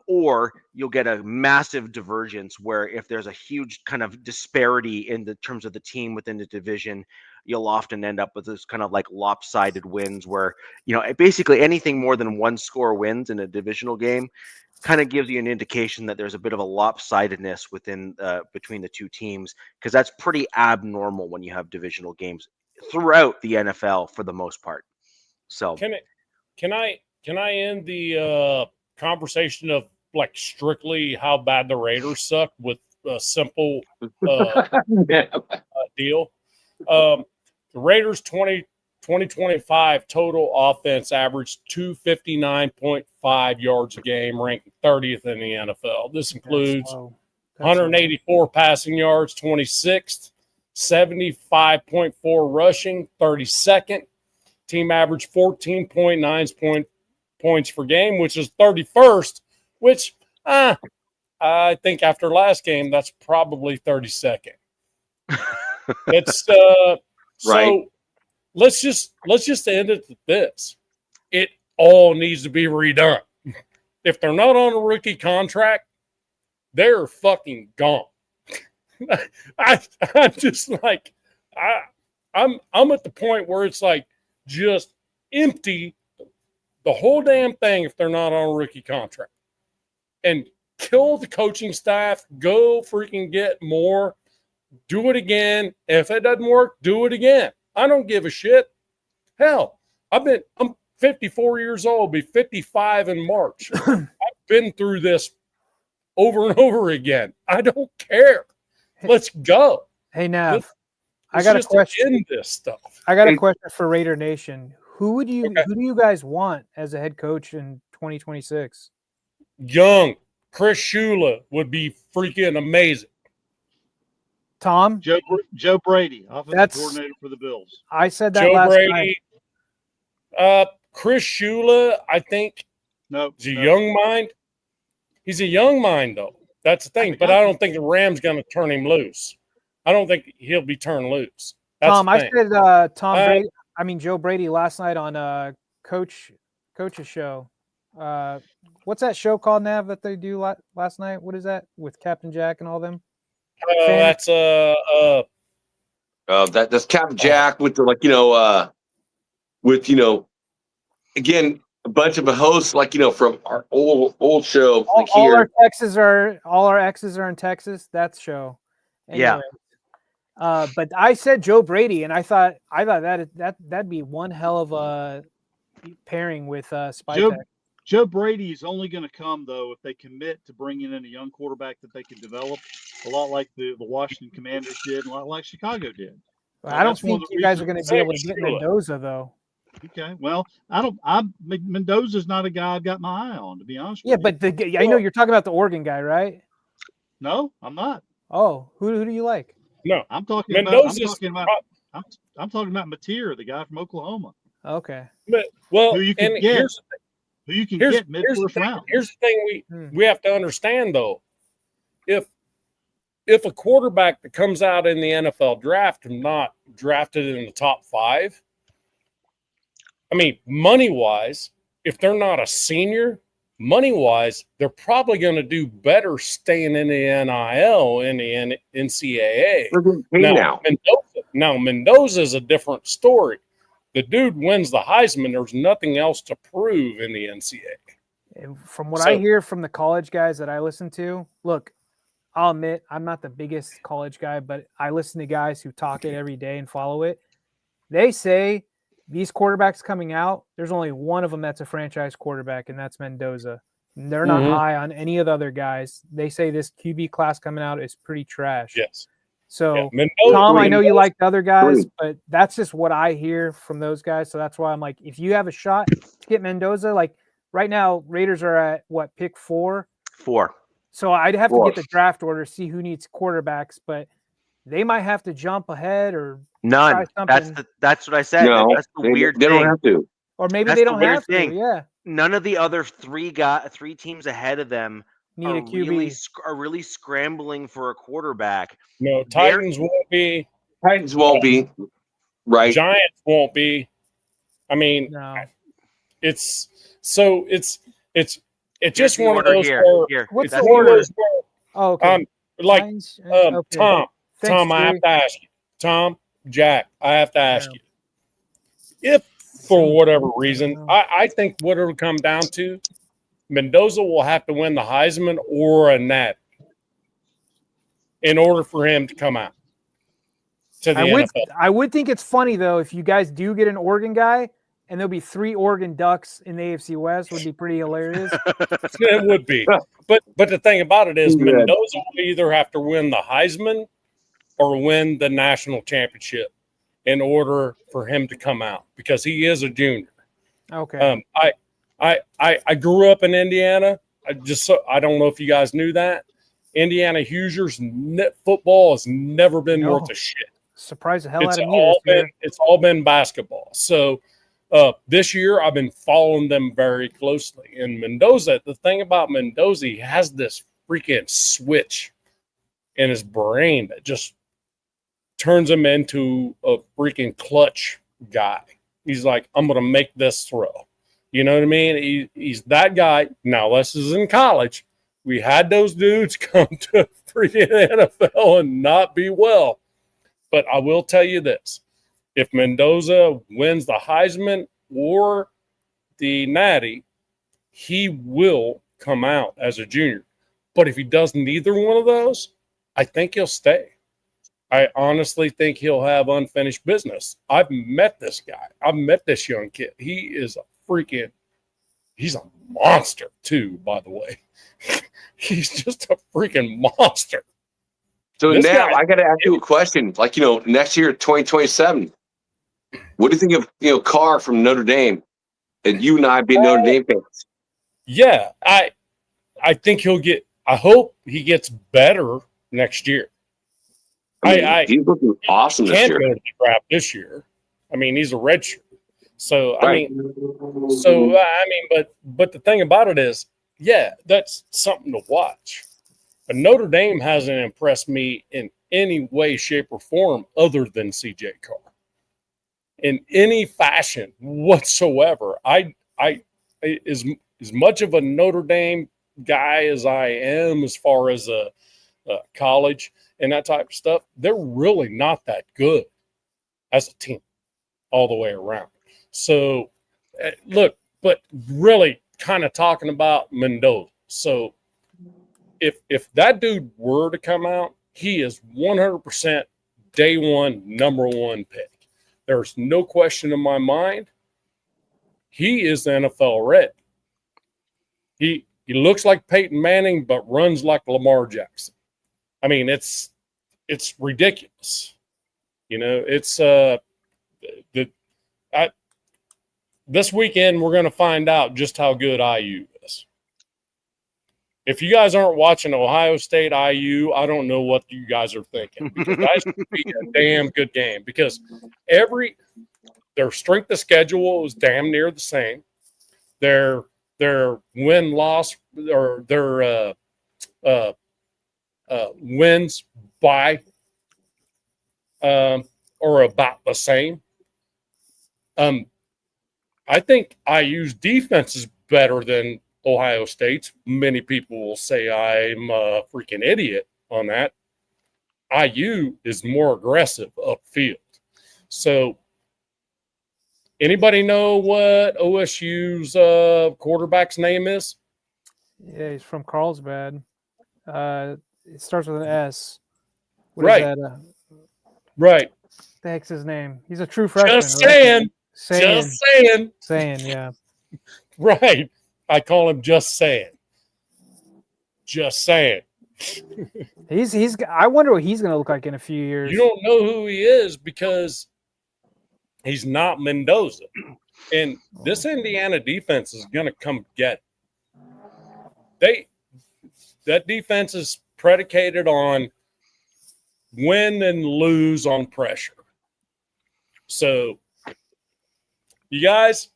Or you'll get a massive divergence where if there's a huge kind of disparity in the terms of the team within the division, you'll often end up with this kind of like lopsided wins where, basically anything more than one score wins in a divisional game kind of gives you an indication that there's a bit of a lopsidedness within between the two teams, because that's pretty abnormal when you have divisional games throughout the NFL for the most part. So can I end the conversation of like strictly how bad the Raiders suck with a simple deal? The Raiders 2025 total offense averaged 259.5 yards a game, ranked 30th in the NFL. This includes 184 passing yards, 26th, 75.4 rushing, 32nd. Team average 14.9 points per game, which is 31st, which I think after last game, that's probably 32nd. Let's Right. so let's just end it with this. It all needs to be redone. If they're not on a rookie contract, they're fucking gone. I'm just like I'm at the point where it's like just empty the whole damn thing if they're not on a rookie contract. And kill the coaching staff, go freaking get more, do it again. If it doesn't work, do it again. I don't give a shit. Hell, I'm 54 years old, be 55 in March. I've been through this over and over again. I don't care. Let's go. Hey Nav, Let's I got a just question. end this stuff. I got a question for Raider Nation. Who do Okay. you guys want as a head coach in 2026? Young Chris Shula would be freaking amazing. Tom? Joe Brady, offensive That's- coordinator for the Bills. I said that Joe last Brady. night. Chris Shula, I think, No, is a young mind. He's a young mind, though. That's the thing. But I don't think the Rams going to turn him loose. I don't think he'll be turned loose. That's Tom, the I thing. said Joe Brady last night on Coach's show. What's that show called, Nav, that they do last night? What is that with Captain Jack and all them? That's That's Captain Jack with the again, a bunch of hosts from our old show All here. all our exes are in Texas. That show. Yeah. But I said Joe Brady, and I thought that'd be one hell of a pairing with Spytek. Joe Brady is only going to come, though, if they commit to bringing in a young quarterback that they can develop, a lot like the Washington Commanders did, and a lot like Chicago did. I don't think you guys are going to be able to get Mendoza, though. Okay, well, Mendoza's not a guy I've got my eye on, to be honest with you. Yeah, but I know you're talking about the Oregon guy, right? No, I'm not. Oh, who do you like? no. I'm talking Mendoza's about I'm talking about Mateer, the guy from Oklahoma. Okay. Well, Who you can and get. here's Who you can here's, get mid here's the first thing, round. here's the thing we have to understand, though. If a quarterback that comes out in the NFL draft is not drafted in the top 5, I mean, money-wise, if they're not a senior, money-wise, they're probably going to do better staying in the NIL in the NCAA. Now, Mendoza is a different story. The dude wins the Heisman. There's nothing else to prove in the NCAA. And from what I hear from the college guys that I listen to, look, I'll admit I'm not the biggest college guy, but I listen to guys who talk it every day and follow it. They say these quarterbacks coming out, there's only one of them that's a franchise quarterback, and that's Mendoza. And they're not high on any of the other guys. They say this QB class coming out is pretty trash. Yes. So, yeah, Tom, I know you like the other guys, but that's just what I hear from those guys. So that's why I'm like, if you have a shot to get Mendoza, like right now, Raiders are at what, pick 4? 4. So I'd have to get the draft order, see who needs quarterbacks, but they might have to jump ahead or None. That's what I said. No, that's the weird they thing. don't have to. Or maybe That's they the don't weird have thing. to. Yeah. None of the other three teams ahead of them Need a QB. are really scrambling for a quarterback. No, Titans won't be. Titans won't be. Right. Giants won't be. I mean, No. it's just the one of order those here. where Here. What's That's the one of order? those where, Oh, okay. like Titans, okay. Tom, Thanks, I have Jerry. to ask you. Tom, Jack, I have to ask Yeah. you. If for whatever reason, I think what it'll come down to, Mendoza will have to win the Heisman or a Natty in order for him to come out to the NFL. I would think it's funny though if you guys do get an Oregon guy and there'll be 3 Oregon Ducks in the AFC West. Would be pretty hilarious. It would be, but the thing about it is Mendoza will either have to win the Heisman or win the national championship in order for him to come out because he is a junior. Okay. I grew up in Indiana. I don't know if you guys knew that. Indiana Hoosiers football has never been worth a shit. Surprised the hell out of me this year. It's all been basketball. So this year I've been following them very closely. And Mendoza, the thing about Mendoza, he has this freaking switch in his brain that just turns him into a freaking clutch guy. He's like, I'm going to make this throw. You know what I mean? He's that guy. Now, this is in college. We had those dudes come to freaking NFL and not be well. But I will tell you this. If Mendoza wins the Heisman or the Natty, he will come out as a junior. But if he does neither one of those, I think he'll stay. I honestly think he'll have unfinished business. I've met this guy. I've met this young kid. He's a monster too, by the way. He's just a freaking monster. So This now guy- I got to ask you a question. Like, next year, 2027, what do you think of, Carr from Notre Dame? And you and I being Notre Dame fans. Yeah, I think I hope he gets better next year. He's looking awesome this Can't year. go to the draft this year. I mean, he's a redshirt. So Right. but the thing about it is, yeah, that's something to watch. But Notre Dame hasn't impressed me in any way, shape, or form other than CJ Carr. In any fashion whatsoever. As much of a Notre Dame guy as I am as far as a college and that type of stuff, they're really not that good as a team all the way around. So, look, but really kind of talking about Mendoza. So, if that dude were to come out, he is 100% day one, number one pick. There's no question in my mind. He is NFL ready. He looks like Peyton Manning, but runs like Lamar Jackson. I mean, it's ridiculous. It's this weekend we're going to find out just how good IU is. If you guys aren't watching Ohio State IU, I don't know what you guys are thinking, because that's going to be a damn good game, because their strength of schedule is damn near the same. Their win-loss or their wins by are about the same. I think IU's defense is better than Ohio State's. Many people will say I'm a freaking idiot on that. IU is more aggressive upfield. So, anybody know what OSU's quarterback's name is? Yeah, he's from Carlsbad. It starts with an S. What Right. is that? Right. The heck's his name? He's a true freshman. Just saying. Just saying. Saying, yeah. Right. I call him just saying. Just saying. He's. I wonder what he's going to look like in a few years. You don't know who he is because he's not Mendoza. And this Indiana defense is going to come get it. That defense is predicated on win and lose on pressure. So, you guys,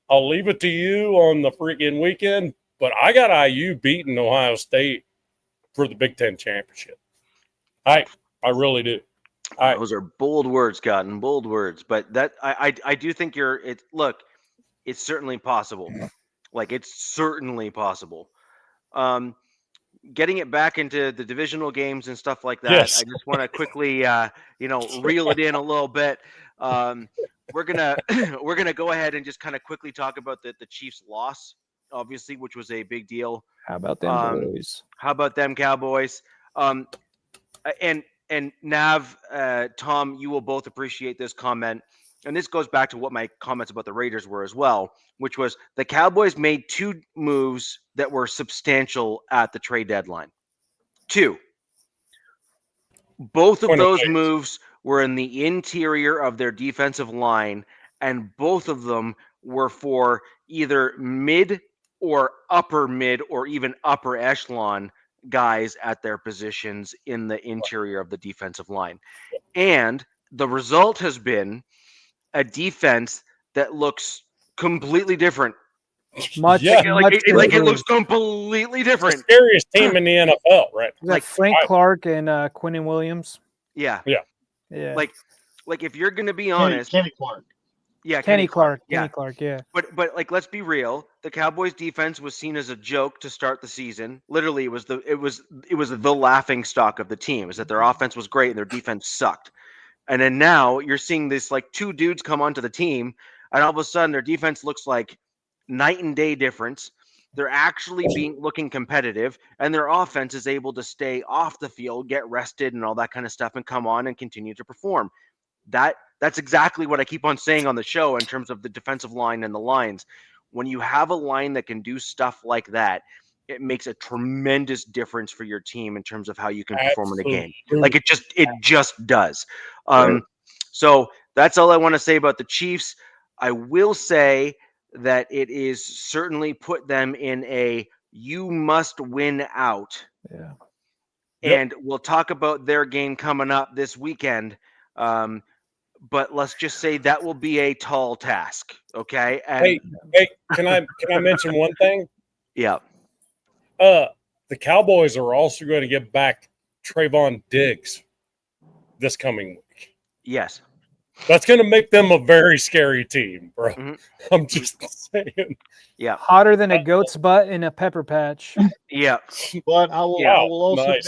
I'll leave it to you on the freaking weekend, but I got IU beating Ohio State for the Big Ten championship. I really do. Those are bold words, Cotton. Bold words. But that I do think it's certainly possible. Like, it's certainly possible. Getting it back into the divisional games and stuff like that. Yes. I just want to quickly reel it in a little bit. We're gonna go ahead and just kind of quickly talk about the Chiefs' loss, obviously, which was a big deal. How about them boys? How about them Cowboys? And Nav, Tom, you will both appreciate this comment. And this goes back to what my comments about the Raiders were as well, which was the Cowboys made two moves that were substantial at the trade deadline. Two. Both of those moves were in the interior of their defensive line, and both of them were for either mid or upper mid or even upper echelon guys at their positions in the interior of the defensive line. And the result has been a defense that looks completely different. It looks completely different. The scariest team in the NFL, right? Like Frank Clark and Quinnen Williams. Yeah. Yeah. Like if you're going to be honest, Kenny Clark. yeah, Kenny Clark. yeah. Kenny Clark. Yeah. But like let's be real, the Cowboys defense was seen as a joke to start the season. Literally, it was the laughing stock of the team. Is that their offense was great and their defense sucked. And then now you're seeing this like two dudes come onto the team, and all of a sudden their defense looks like night and day difference. They're actually looking competitive, and their offense is able to stay off the field, get rested, and all that kind of stuff, and come on and continue to perform. That's exactly what I keep on saying on the show in terms of the defensive line and the lines. When you have a line that can do stuff like that, it makes a tremendous difference for your team in terms of how you can perform in a game. Like it just does. So that's all I want to say about the Chiefs. I will say that it is certainly put them in a you must win out. Yeah. And we'll talk about their game coming up this weekend. But let's just say that will be a tall task. Okay. And Hey, can I mention one thing? yeah. The Cowboys are also going to get back Trayvon Diggs this coming week. Yes. That's going to make them a very scary team, bro. Mhm. I'm just saying. Yeah. Hotter than a goat's butt in a pepper patch. Yeah. But I will also nice.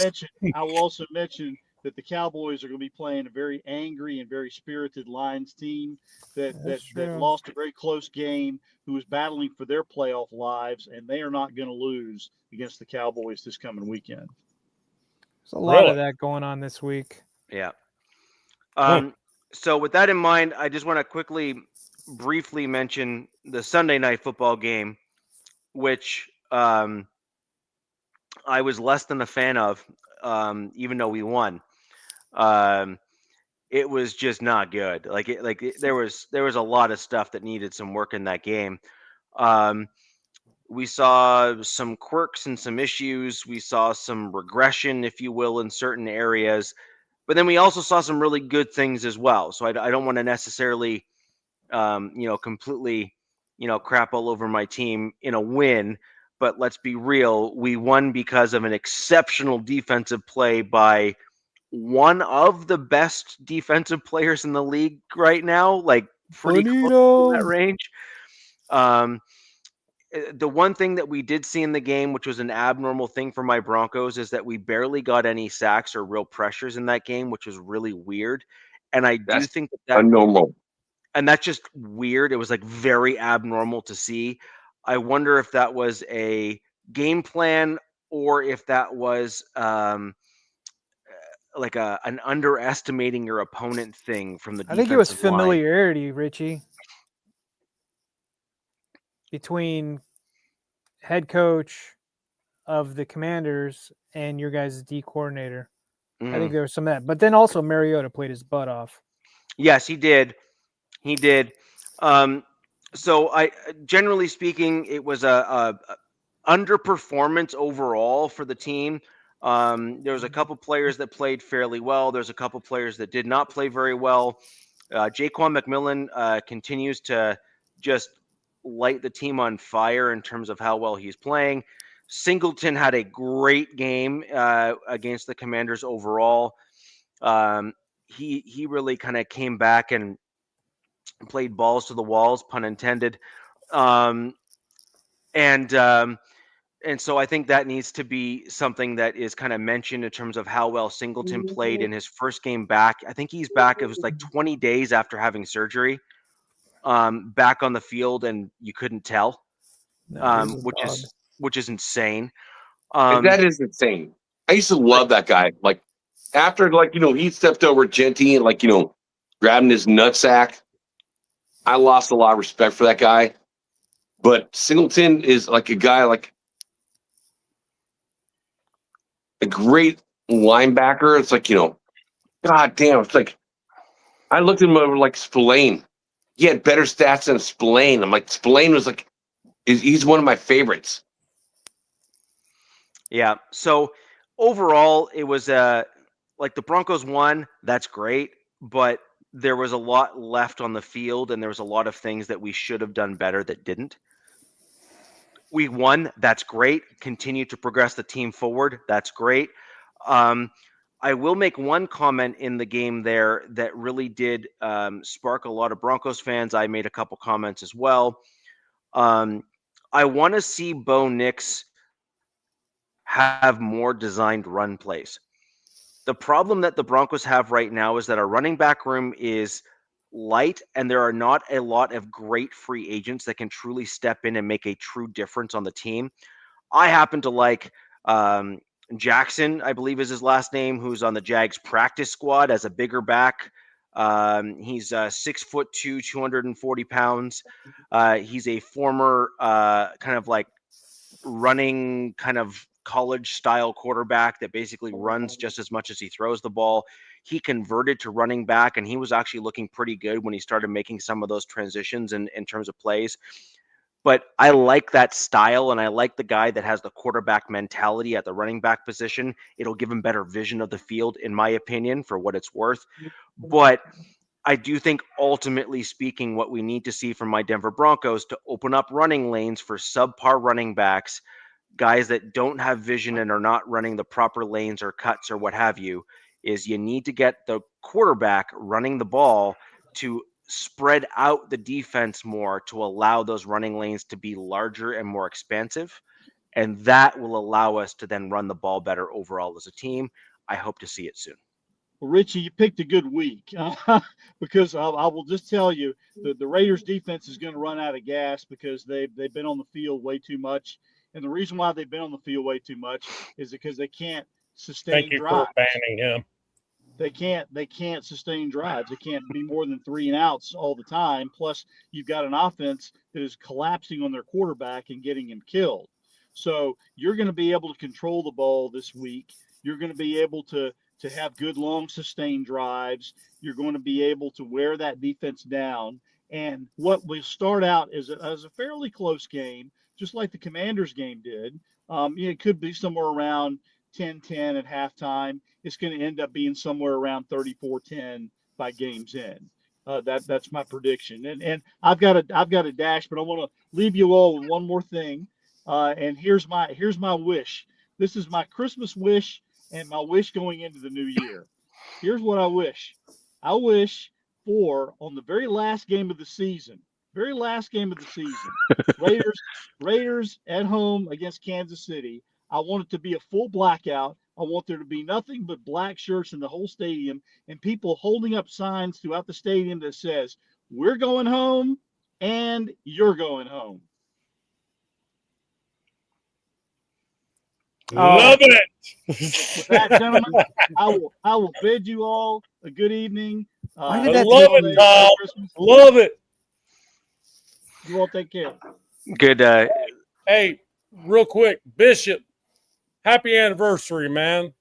mention that the Cowboys are going to be playing a very angry and very spirited Lions team that lost a very close game, who is battling for their playoff lives, and they are not going to lose against the Cowboys this coming weekend. There's a lot of that going on this week. Yeah. So with that in mind, I just want to briefly mention the Sunday night football game, which I was less than a fan of, even though we won. It was just not good. There was a lot of stuff that needed some work in that game. We saw some quirks and some issues. We saw some regression, if you will, in certain areas. But then we also saw some really good things as well. So I don't want to necessarily, completely, crap all over my team in a win. But let's be real. We won because of an exceptional defensive play by one of the best defensive players in the league right now, like pretty close to that range. The one thing that we did see in the game, which was an abnormal thing for my Broncos, is that we barely got any sacks or real pressures in that game, which was really weird. And I do think that abnormal. And that's just weird. It was like very abnormal to see. I wonder if that was a game plan or if that was like an underestimating your opponent thing from the defensive I think it was line. familiarity, Richie, between head coach of the Commanders and your guys' D coordinator. I think there was some of that. But then also Mariota played his butt off. Yes, he did. He did. So I, generally speaking, it was a underperformance overall for the team. There was a couple players that played fairly well. There's a couple players that did not play very well. Jaquan McMillan continues to just light the team on fire in terms of how well he's playing. Singleton had a great game against the Commanders overall. He really kind of came back and played balls to the walls, pun intended. And so I think that needs to be something that is kind of mentioned in terms of how well Singleton played in his first game back. I think he's back. It was like 20 days after having surgery, back on the field, and you couldn't tell, which is insane. That is insane. I used to love that guy. Like after, he stepped over Genty and grabbing his nutsack. I lost a lot of respect for that guy. But Singleton is like a guy a great linebacker. It's God damn. It's like I looked at him over like Spillane. He had better stats than Spillane. I'm like, Spillane was he's one of my favorites. Yeah. So overall, it was the Broncos won. That's great, but there was a lot left on the field, and there was a lot of things that we should have done better that didn't. We won. That's great. Continue to progress the team forward. That's great. I will make one comment in the game there that really did spark a lot of Broncos fans. I made a couple comments as well. I want to see Bo Nix have more designed run plays. The problem that the Broncos have right now is that our running back room is light, and there are not a lot of great free agents that can truly step in and make a true difference on the team. I happen to like Jackson, I believe is his last name, who's on the Jags practice squad as a bigger back. He's 6'2", 240 pounds. He's a former kind of like running kind of college style quarterback that basically runs just as much as he throws the ball. He converted to running back, and he was actually looking pretty good when he started making some of those transitions in terms of plays. But I like that style, and I like the guy that has the quarterback mentality at the running back position. It'll give him better vision of the field, in my opinion, for what it's worth. But I do think, ultimately speaking, what we need to see from my Denver Broncos to open up running lanes for subpar running backs, guys that don't have vision and are not running the proper lanes or cuts or what have you, is you need to get the quarterback running the ball to spread out the defense more to allow those running lanes to be larger and more expansive. And that will allow us to then run the ball better overall as a team. I hope to see it soon. Well, Richie, you picked a good week because I will just tell you the Raiders defense is going to run out of gas because they've been on the field way too much. And the reason why they've been on the field way too much is because they can't sustain Thank you drives. for banning him. They can't sustain drives. They can't be more than 3 and outs all the time. Plus, you've got an offense that is collapsing on their quarterback and getting him killed. So you're going to be able to control the ball this week. You're going to be able to have good long sustained drives. You're going to be able to wear that defense down. And what will start out as a fairly close game, just like the Commanders game did. It could be somewhere around 10-10 at halftime. It's going to end up being somewhere around 34-10 by game's end. That's my prediction. And I've got a dash, but I want to leave you all with one more thing. And here's my wish. This is my Christmas wish and my wish going into the new year. Here's what I wish. I wish for, on the very last game of the season, Raiders at home against Kansas City, I want it to be a full blackout. I want there to be nothing but black shirts in the whole stadium and people holding up signs throughout the stadium that says, "We're going home and you're going home." Love it. With that, gentlemen, I will bid you all a good evening. Why did that love it, Tom. Love it. You all take care. Good. Hey, real quick, Bishop, happy anniversary, man.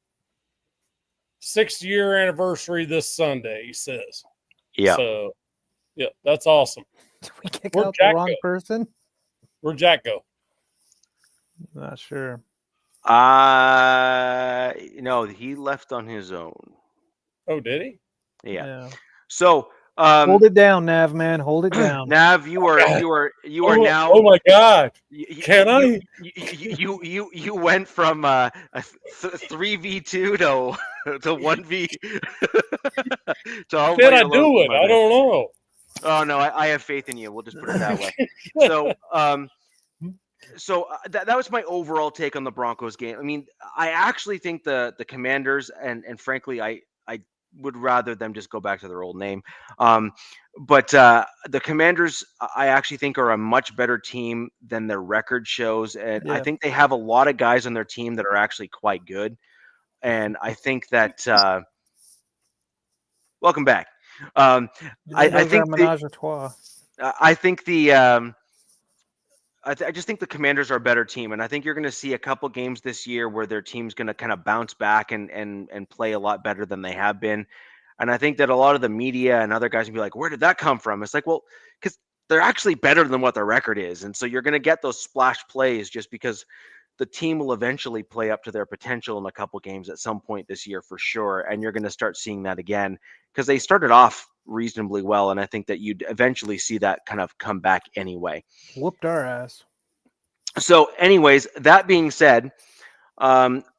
6th-year anniversary this Sunday, he says. Yeah. So, yeah, that's awesome. Did we kick Where'd out the Jack wrong go? person? Where'd Jack go? Not sure. No, he left on his own. Oh, did he? Yeah. So, Hold it down, Nav, man. Hold it down. Nav, you are now. Oh my God! Can I? You went from a 3v2 to 1v. Can I do it? I don't know. Oh no, I have faith in you. We'll just put it that way. So, that was my overall take on the Broncos game. I mean, I actually think the Commanders and frankly, I would rather them just go back to their old name. But the Commanders, I actually think, are a much better team than their record shows. And I think they have a lot of guys on their team that are actually quite good. And I think that welcome back. I just think the Commanders are a better team, and I think you're going to see a couple games this year where their team's going to kind of bounce back and play a lot better than they have been. And I think that a lot of the media and other guys will be like, "Where did that come from?" It's like, well, because they're actually better than what their record is, and so you're going to get those splash plays just because the team will eventually play up to their potential in a couple games at some point this year for sure. And you're going to start seeing that again because they started off reasonably well, and I think that you'd eventually see that kind of come back anyway. Whooped our ass. So anyways, that being said,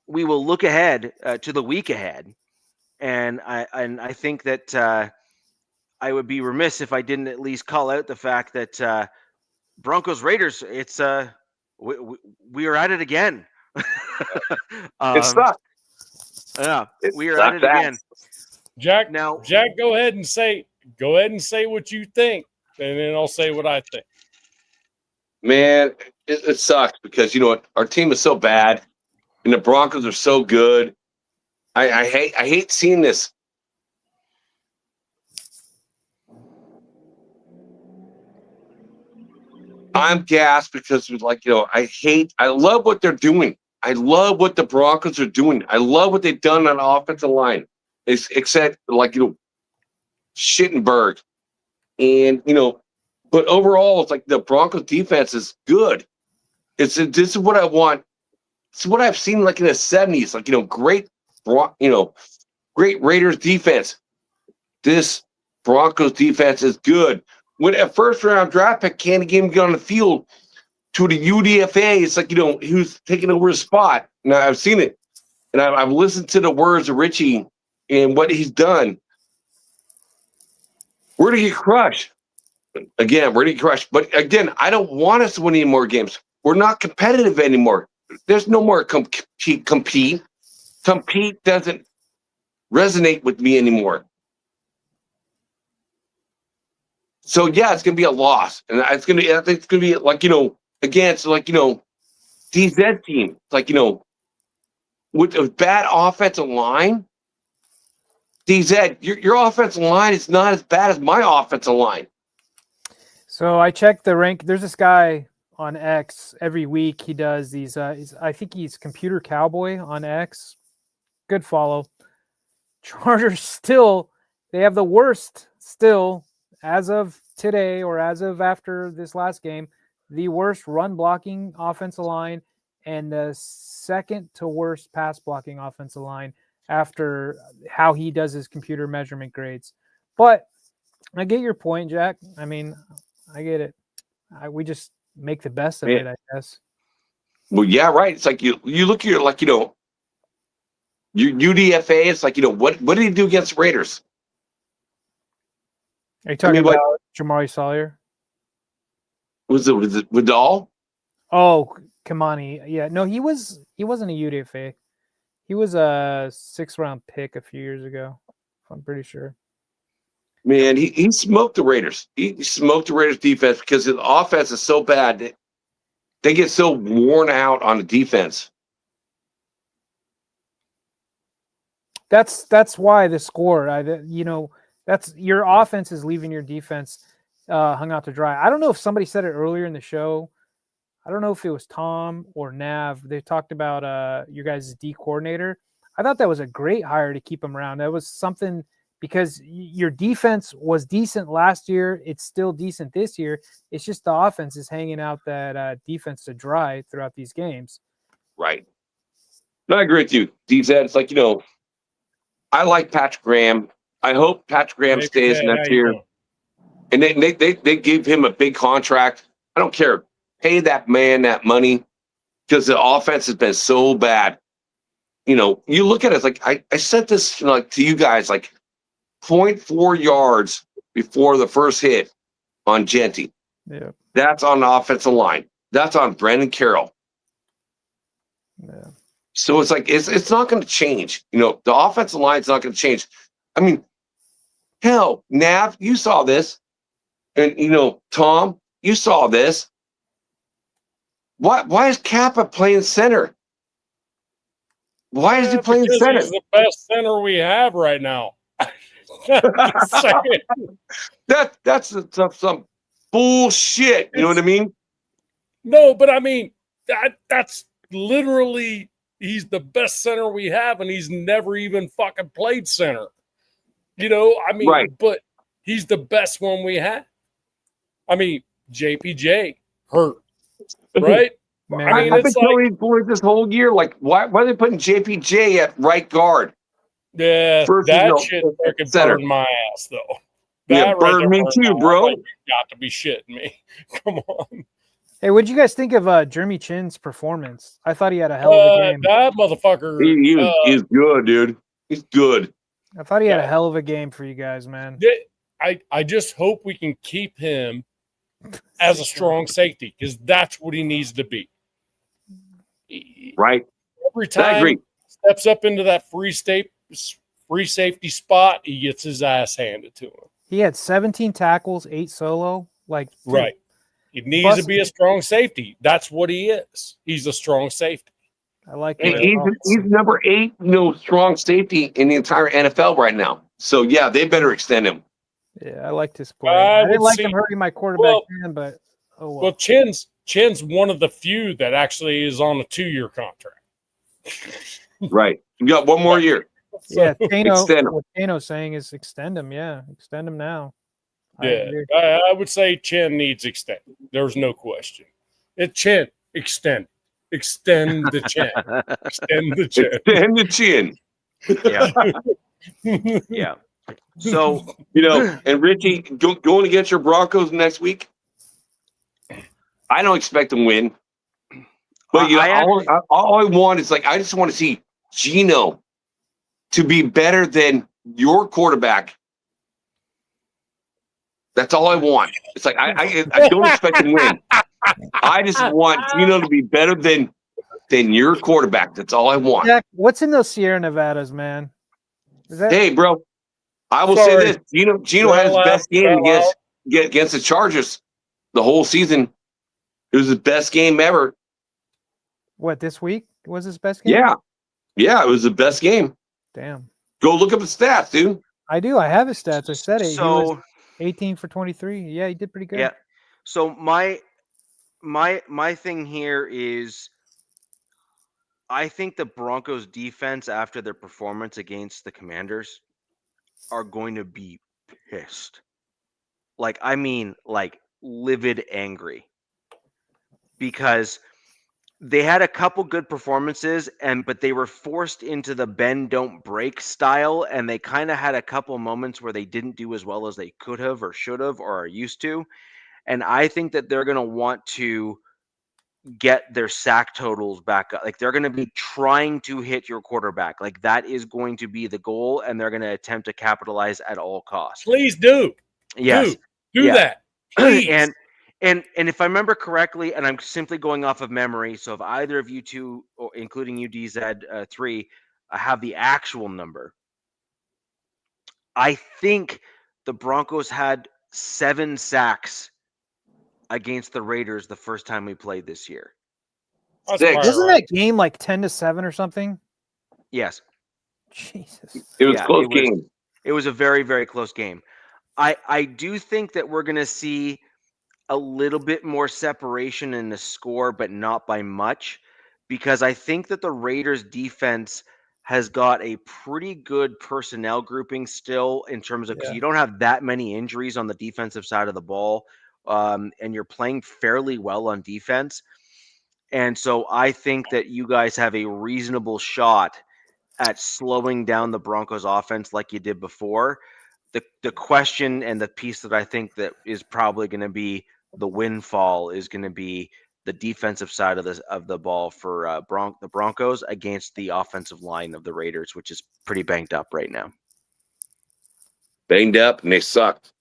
we will look ahead to the week ahead, and I think that I would be remiss if I didn't at least call out the fact that Broncos Raiders. It's we are at it again. It sucks. Yeah, It we are at sucks it again. Jack, Now, go ahead and say what you think, and then I'll say what I think. Man, it sucks because you know what? Our team is so bad, and the Broncos are so good. I hate seeing this. I'm gassed because I love what they're doing. I love what the Broncos are doing. I love what they've done on the offensive line. Except Schittenberg. And but overall it's like the Broncos defense is good. This is what I want. It's what I've seen like in the 70s, great Raiders defense. This Broncos defense is good. When a first round draft pick can't even get on the field to the UDFA, it's like, who's taking over his spot. Now I've seen it. And I've listened to the words of Richie and what he's done. We're going to get crushed. Again, we're going to get crushed. But again, I don't want us to win any more games. We're not competitive anymore. There's no more compete. Compete doesn't resonate with me anymore. So yeah, it's gonna be a loss, and I think it's gonna be like again, it's like DZ team, it's like with a bad offensive line. DZ, your offensive line is not as bad as my offensive line. So I checked the rank. There's this guy on X every week. He does these. I think he's Computer Cowboy on X. Good follow. Chargers still, they have the worst still as of today or as of after this last game, the worst run blocking offensive line and the second to worst pass blocking offensive line after how he does his computer measurement grades. But I get your point, Jack. I mean, I get it. We just make the best of it, I guess. Well, yeah, right. It's like you look at your UDFA. It's like what did he do against the Raiders? Are you talking about Jamari Sawyer? Was it Vidal? Oh, Kamani. Yeah, no, he wasn't a UDFA. He was a 6th round pick a few years ago. I'm pretty sure. Man, he smoked the Raiders. He smoked the Raiders defense because the offense is so bad. They get so worn out on the defense. That's why the score. That's your offense is leaving your defense hung out to dry. I don't know if somebody said it earlier in the show. I don't know if it was Tom or Nav. They talked about your guys' D coordinator. I thought that was a great hire to keep him around. That was something because your defense was decent last year. It's still decent this year. It's just the offense is hanging out that defense to dry throughout these games. Right. No, I agree with you. DZ, it's like, I like Patrick Graham. I hope Patrick Graham stays next year. And they give him a big contract. I don't care. Pay that man that money because the offense has been so bad. You look at it, it's like I said this to you guys, 0.4 yards before the first hit on Genty. Yeah. That's on the offensive line. That's on Brendan Carroll. Yeah. So it's like it's not going to change. The offensive line is not going to change. I mean, hell, Nav, you saw this, and Tom, you saw this. Why is Kappa playing center? Why is he playing center? He's the best center we have right now. That's some bullshit. You know what I mean? No, but I mean that's literally he's the best center we have, and he's never even fucking played center. Right. But he's the best one we have. I mean, JPJ hurt, right? I've been telling these boys this whole year, why are they putting JPJ at right guard? Yeah, that shit freaking burned my ass, though. That burned me too, bro. You got to be shitting me. Come on. Hey, what'd you guys think of Jeremy Chin's performance? I thought he had a hell of a game. That motherfucker. He's good, dude. He's good. I thought he had a Yeah. hell of a game for you guys, man. I just hope we can keep him as a strong safety because that's what he needs to be. Right. Every I agree. time he steps up into that free safety spot, he gets his ass handed to him. He had 17 tackles, 8 solo. Like, dude, Right. He needs to Bust- be a strong safety. That's what he is. He's a strong safety. I like And that. he's number 8, strong safety in the entire NFL right now. So yeah, they better extend him. Yeah, I liked his play. I I didn't would like see- him hurting my quarterback Well- hand, but oh well. Well, Chin's one of the few that actually is on a 2-year contract. Right. You got one more year. Yeah, extend him. what Tano's saying is extend him. Yeah, extend him now. I Yeah, agree. I would say Chin needs extended. There's no question. Chin, extend the chin, extend the chin. Extend the chin. Yeah. Yeah. So And Richie, going against your Broncos next week, I don't expect them to win. But all I want is I just want to see Geno to be better than your quarterback. That's all I want. It's like I don't expect him to win. I just want Geno to be better than your quarterback. That's all I want. Jack, what's in those Sierra Nevadas, man? Is that Hey, bro, I will Sorry. say this: Geno had his best game against the Chargers the whole season. It was his best game ever. what this week was his best game? Yeah, it was the best game. Damn. Go look up the stats, dude. I do. I have his stats. I said it. He was So 18 for 23. Yeah, he did pretty good. yeah. So my thing here is I think the Broncos defense after their performance against the Commanders are going to be pissed. Like livid angry. Because they had a couple good performances but they were forced into the bend don't break style, and they kind of had a couple moments where they didn't do as well as they could have or should have or are used to. And I think that they're going to want to get their sack totals back up. Like they're going to be trying to hit your quarterback. Like that is going to be the goal, and they're going to attempt to capitalize at all costs. Please do. Yes. Do that. Please. And if I remember correctly, and I'm simply going off of memory, so if either of you two, or including you, DZ3, have the actual number, I think the Broncos had 7 sacks against the Raiders the first time we played this year. That's 6. probably Wasn't right. that game like 10-7 or something? Yes. Jesus. It was Yeah, close game. It was a very, very close game. I do think that we're going to see a little bit more separation in the score, but not by much, because I think that the Raiders defense has got a pretty good personnel grouping still in terms of, because you don't have that many injuries on the defensive side of the ball, and you're playing fairly well on defense. And so I think that you guys have a reasonable shot at slowing down the Broncos offense like you did before. The question and the piece that I think that is probably going to be the windfall is going to be the defensive side of the ball for the Broncos against the offensive line of the Raiders, which is pretty banged up right now. Banged up, and they sucked.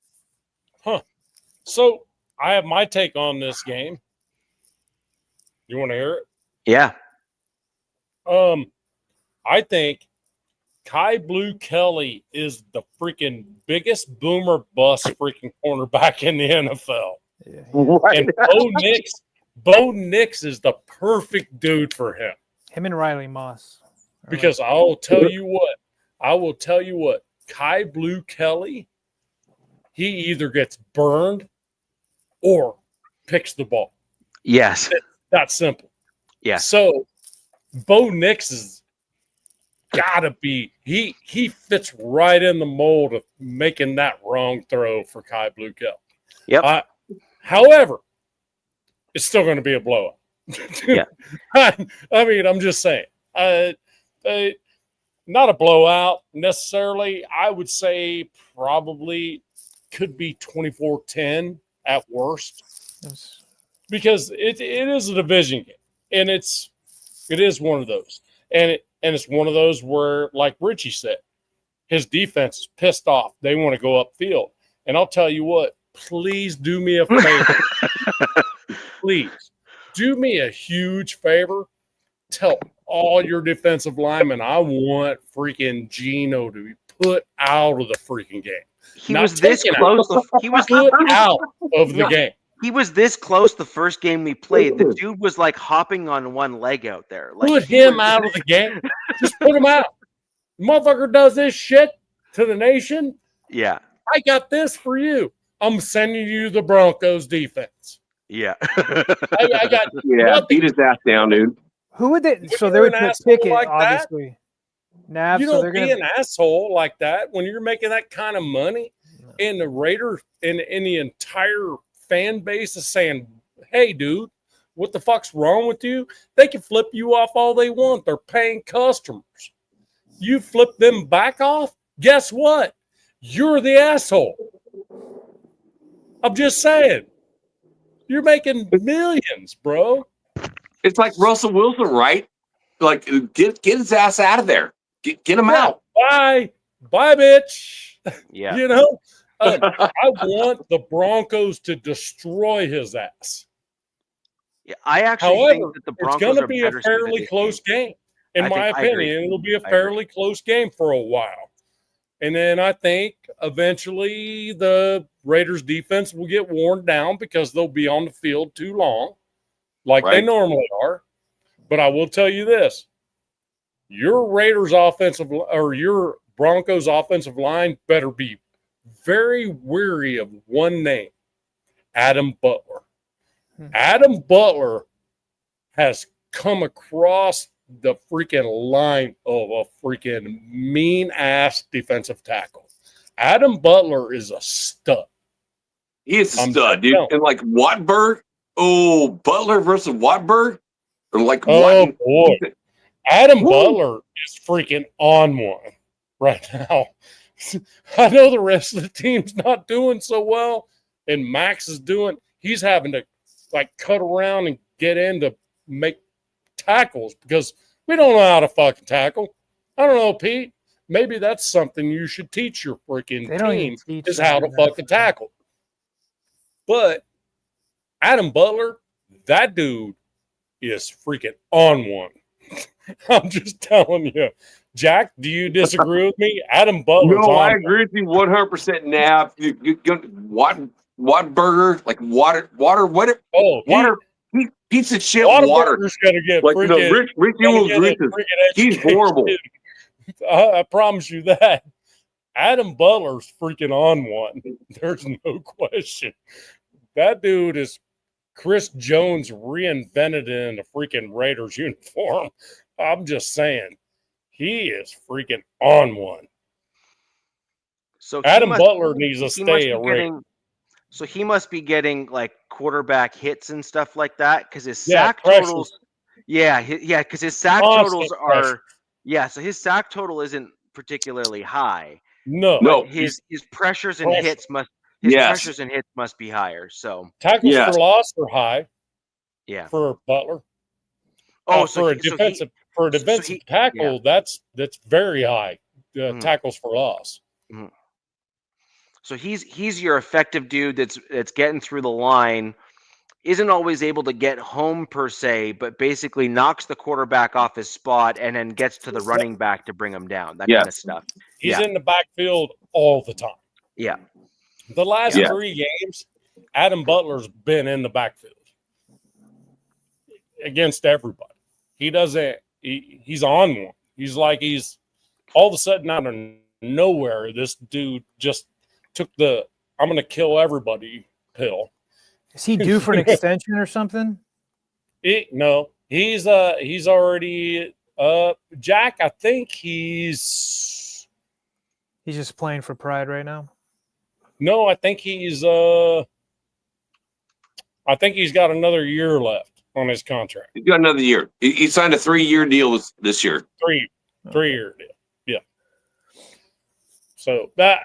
So I have my take on this game. You want to hear it? Yeah. I think Kai Blue Kelly is the freaking biggest boomer bust freaking cornerback in the NFL. Yeah. Right. And Bo Nix is the perfect dude for him. Him and Riley Moss. Because I will tell you what, Kai Blue Kelly, he either gets burned or picks the ball. Yes. That's simple. Yes. So Bo Nix is gotta be he fits right in the mold of making that wrong throw for Kai Blue Kelly. Yep. However, it's still going to be a blowout. Yeah. I mean, I'm just saying. Not a blowout necessarily. I would say probably could be 24-10 at worst, because it is a division game, and it is one of those. And it's one of those where, like Richie said, his defense is pissed off. They want to go upfield. And I'll tell you what, please do me a favor. Please do me a huge favor. Tell all your defensive linemen I want freaking Gino to be put out of the freaking game. He was this close. He was put out of the game. He was this close the first game we played. The dude was like hopping on one leg out there. Like, put him out of the game. Just put him out. Motherfucker does this shit to the nation. Yeah. I got this for you. I'm sending you the Broncos defense. Yeah. I got beat his ass down, dude. Who would they? When So they would you're an put Pickett, asshole like that, obviously. Nav, you so don't they're be gonna an asshole like that when you're making that kind of money. And the Raiders and the entire fan base is saying, hey, dude, what the fuck's wrong with you? They can flip you off all they want. They're paying customers. You flip them back off, guess what? You're the asshole. I'm just saying. You're making millions, bro. It's like Russell Wilson, right? Like, get his ass out of there. Get him out. Bye, bitch. Yeah. You know, I want the Broncos to destroy his ass. Yeah, I actually However, think that the Broncos it's going to are be a better suited fairly this close game. In my I agree. opinion, it'll be a I agree. fairly close game for a while. And then I think eventually the Raiders defense will get worn down because they'll be on the field too long, like they Right. normally are. But I will tell you this. Your your Broncos offensive line better be very wary of one name, Adam Butler. Adam Butler has come across the freaking line of a freaking mean-ass defensive tackle. Adam Butler is a stud. He is a I'm stud, dude. telling. And like Watberg, Butler versus Watberg, or like Oh, Watt. boy. Adam Woo. Butler is freaking on one right now. I know the rest of the team's not doing so well, and Max is doing – he's having to, like, cut around and get in to make tackles because we don't know how to fucking tackle. I don't know, Pete. Maybe that's something you should teach your freaking They don't team even teach is them how to that. fucking tackle. But Adam Butler, that dude is freaking on one. I'm just telling you. Jack, do you disagree with me? Adam Butler's No, I on agree with you 100%. Now, Wattburger, like water, water, pizza shit, water. Waterburger's gonna get Like freaking. Rick will agree with this. He's horrible. I promise you that. Adam Butler's freaking on one. There's no question. That dude is Chris Jones reinvented in a freaking Raiders uniform. I'm just saying. He is freaking on one. So Adam Butler needs to stay a Raider. So he must be getting like quarterback hits and stuff like that because his sack totals. Because his sack totals are. Yeah, so his sack total isn't particularly high. No. His pressures and hits must. Pressures and hits must be higher. So tackles for loss are high. Yeah. For Butler. For a defensive tackle, that's very high. Tackles for loss. Mm-hmm. So he's your effective dude that's getting through the line, isn't always able to get home per se, but basically knocks the quarterback off his spot and then gets to the running back to bring him down. That kind of stuff. He's in the backfield all the time. Yeah. The last 3 games, Adam Butler's been in the backfield against everybody. He doesn't. He's on one. He's all of a sudden out of nowhere. This dude just took the "I'm going to kill everybody" pill. Is he due for an extension or something? No, he's already Jack. I think he's just playing for pride right now. No, I think he's got another year left on his contract. He's got another year. He signed a 3-year deal this year. 3-year deal. Yeah. So that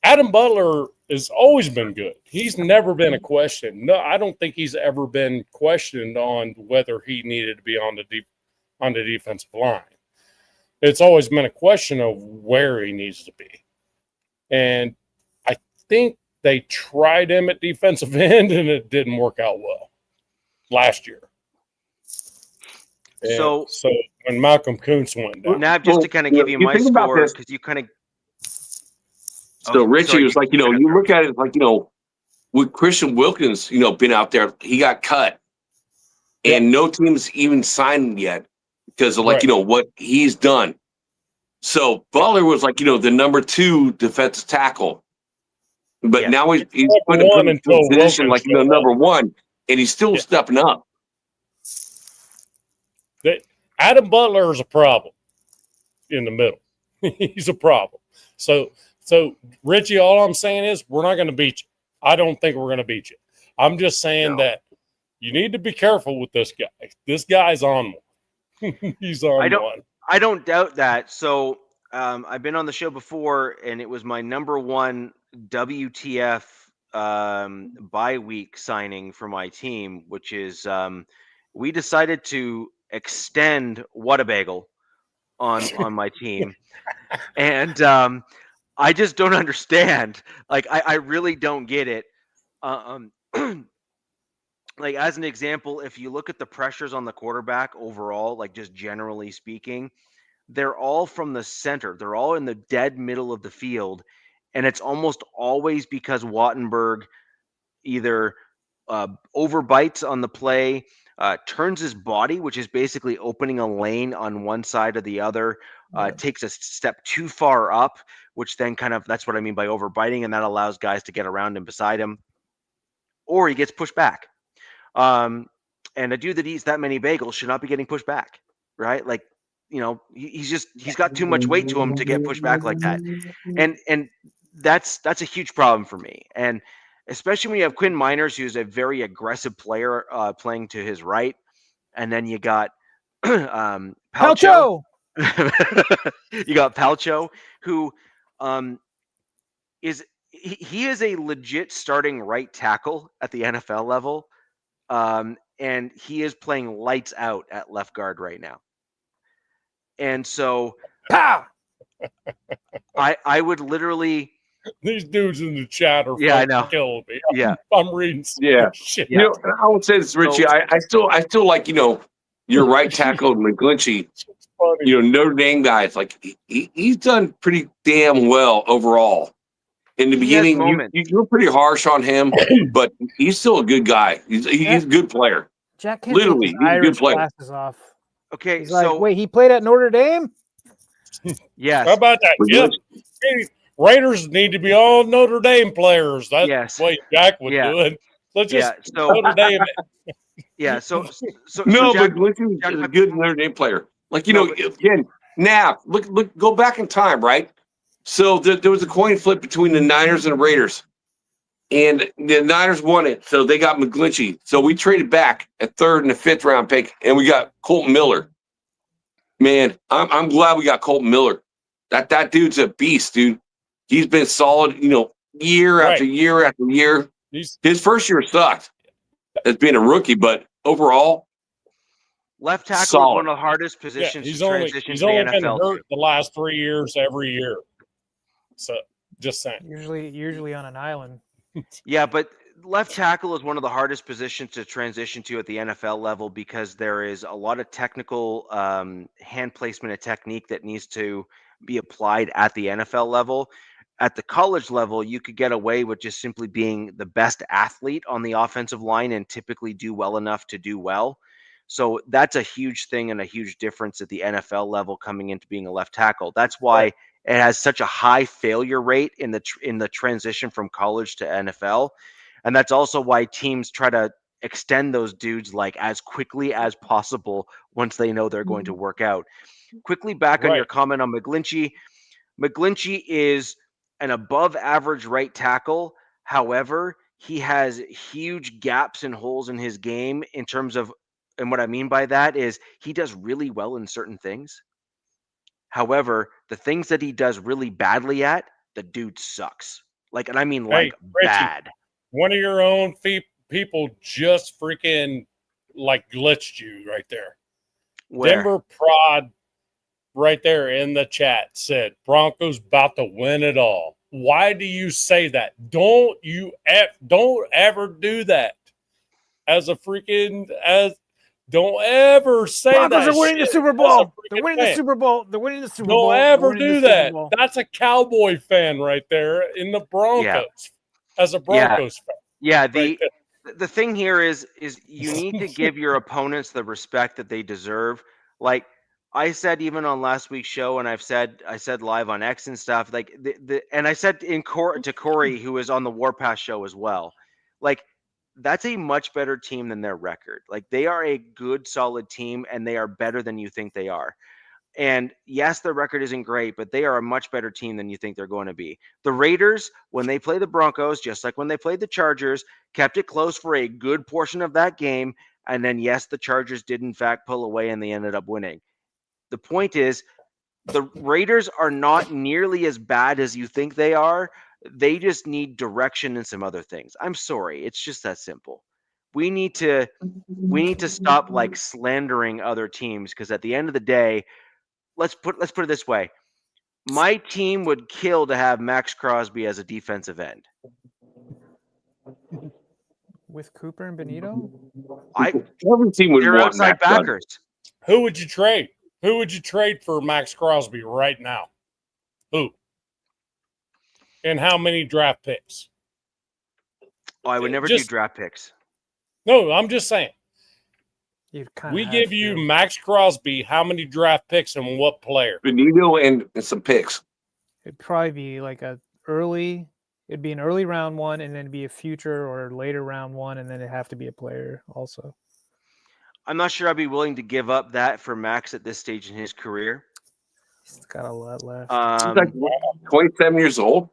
Adam Butler has always been good. He's never been a question. No, I don't think he's ever been questioned on whether he needed to be on the defensive line. It's always been a question of where he needs to be. And I think they tried him at defensive end, and it didn't work out well last year. So when Malcolm Kuntz went down. Now, just to kind of give you my score, because you kind of. So Richie was like, you look at it like, with Christian Wilkins, been out there, he got cut. And no team's even signed him yet because of what he's done. So Butler was like, the number 2 defensive tackle. But now he's put in a position like, number 1, and he's still stepping up. Adam Butler is a problem in the middle. He's a problem. So Richie, all I'm saying is we're not going to beat you. I don't think we're going to beat you. I'm just saying that you need to be careful with this guy. This guy's on one. He's on one. I don't doubt that. So I've been on the show before, and it was my number 1 WTF bye week signing for my team, which is we decided to extend Whatabaygle on my team. And I just don't understand. Like, I really don't get it. Like, as an example, if you look at the pressures on the quarterback overall, like just generally speaking, they're all from the center. They're all in the dead middle of the field. And it's almost always because Wattenberg either overbites on the play, turns his body, which is basically opening a lane on one side or the other, takes a step too far up, which then that's what I mean by overbiting, and that allows guys to get around him beside him, or he gets pushed back. And a dude that eats that many bagels should not be getting pushed back, right? Like, he's got too much weight to him to get pushed back like that. And that's a huge problem for me. And especially when you have Quinn Miners, who's a very aggressive player playing to his right. And then you got Palcho. You got Palcho, who is a legit starting right tackle at the NFL level. And he is playing lights out at left guard right now. And so I would literally. These dudes in the chat are I know. killing me. Yeah. I'm reading some shit. I would say this, Richie. I still like, your right tackle, McGlinchey, Notre Dame guys, like he's done pretty damn well overall. In the beginning, you were pretty harsh on him, but he's still a good guy. He's a good player. Jack can't Literally, take his he's a good Irish player. glasses off. Okay, he's like, wait, he played at Notre Dame? Yes. How about that? Yes. Raiders need to be all Notre Dame players. That's the way Jack would do it. Let's just Notre Dame. So no, Jack, but Glinchey is a good Notre Dame player. Like, again, Knapp, look, go back in time, right? So there was a coin flip between the Niners and the Raiders, and the Niners won it. So they got McGlinchey. So we traded back a 3rd and a 5th round pick, and we got Colton Miller. Man, I'm glad we got Colton Miller. That dude's a beast, dude. He's been solid, year after year after year. His first year sucked as being a rookie, but overall, left tackle is one of the hardest positions to transition to the NFL. He's only been hurt the last 3 years every year. So, just saying. Usually on an island. Yeah, but left tackle is one of the hardest positions to transition to at the NFL level because there is a lot of technical hand placement and technique that needs to be applied at the NFL level. At the college level, you could get away with just simply being the best athlete on the offensive line and typically do well enough to do well. So that's a huge thing and a huge difference at the NFL level coming into being a left tackle. That's why it has such a high failure rate in the transition from college to NFL. And that's also why teams try to extend those dudes like as quickly as possible once they know they're going to work out. Quickly back on your comment on McGlinchey. McGlinchey is an above average right tackle. However, he has huge gaps and holes in his game in terms of, and what I mean by that is he does really well in certain things. However, the things that he does really badly at, the dude sucks. Like, and I mean like bad. Richie, one of your own people just freaking like glitched you right there. Where? Denver Prod right there in the chat said Broncos about to win it all. Why do you say that? Don't ever do that. Don't ever say Broncos that are winning shit the Super as a Bowl. freaking They're winning the fan. Super Bowl. They're winning the Super Bowl. Don't They're ever winning the do Super that. Bowl. That's a Cowboy fan right there in the Broncos. As a Broncos fan. Yeah, Right the thing here is you need to give your opponents the respect that they deserve. Like I said, even on last week's show, and I said live on X and stuff. Like and I said to Corey, who was on the Warpath show as well. Like that's a much better team than their record. Like they are a good, solid team, and they are better than you think they are. And yes, their record isn't great, but they are a much better team than you think they're going to be. The Raiders, when they play the Broncos, just like when they played the Chargers, kept it close for a good portion of that game. And then, yes, the Chargers did, in fact, pull away and they ended up winning. The point is, the Raiders are not nearly as bad as you think they are. They just need direction and some other things. I'm sorry. It's just that simple. We need to stop like slandering other teams, because at the end of the day, let's put it this way. My team would kill to have Max Crosby as a defensive end. With Cooper and Benito? Every team would They're want outside Max Crosby. backers. Who would you trade? Who would you trade for Max Crosby right now? Who? And how many draft picks? Oh, I would never do draft picks. No, I'm just saying. We give you to. Max Crosby, how many draft picks and what player? Benito and some picks. It'd probably be like it'd be an early round one, and then it'd be a future or later round one, and then it'd have to be a player also. I'm not sure I'd be willing to give up that for Max at this stage in his career. He's got a lot left. He's like 27 years old.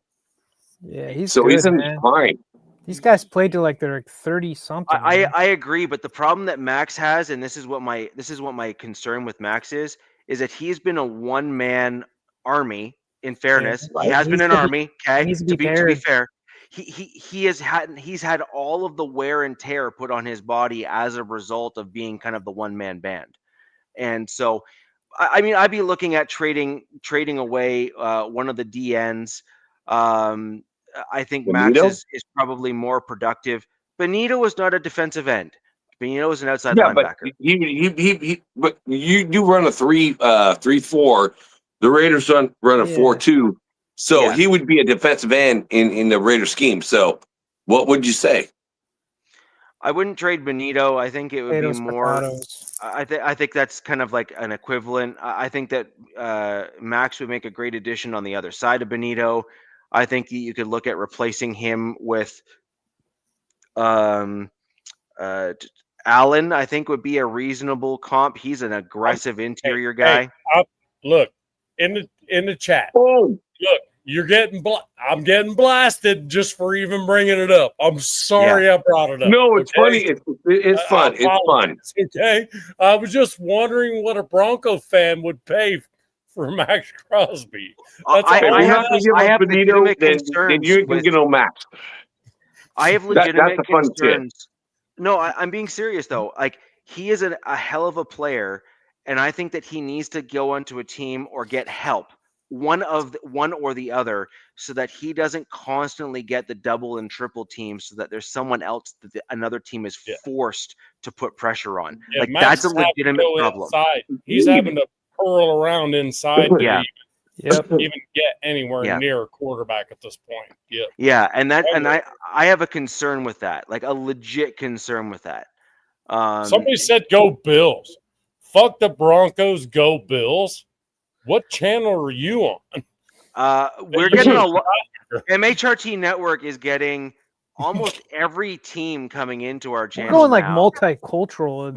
Yeah, he's so good, he's in man. his prime. These guys played to like they're 30 something. I agree, but the problem that Max has, and this is what my concern with Max is that he's been a one-man army. In fairness, Yeah, he has been an army. Okay, to be fair, he's had all of the wear and tear put on his body as a result of being kind of the one-man band. And so, I mean, I'd be looking at trading away one of the DNs. I think Benito? Max is probably more productive. Benito is not a defensive end. Benito is an outside linebacker. But you run a 3-4. The Raiders run a 4-2. So he would be a defensive end in the Raider scheme. So what would you say? I wouldn't trade Benito. I think it would be more. I think that's kind of like an equivalent. I think that Max would make a great addition on the other side of Benito. I think you could look at replacing him with Allen. I think would be a reasonable comp. He's an aggressive interior guy. Look in the chat. Oh. Look, you're getting I'm getting blasted just for even bringing it up. I'm sorry I brought it up. No, it's funny. It's fun. It's fun. Okay, I was just wondering what a Bronco fan would pay for Max Crosby. I have legitimate concerns. Then you can get on Max. I have legitimate concerns. No, I'm being serious though. Like he is a hell of a player, and I think that he needs to go onto a team or get help, one or the other, so that he doesn't constantly get the double and triple teams, so that there's someone else that another team is forced to put pressure on. Yeah, like Max that's a legitimate problem. Inside. He's having to curl around inside to even get anywhere near a quarterback at this point. And I have a concern with that, like a legit concern with that. Somebody said go Bills. Fuck the Broncos, go Bills. What channel are you on? We're getting a lot. MHRT Network is getting almost every team coming into our channel. We're going like now. multicultural.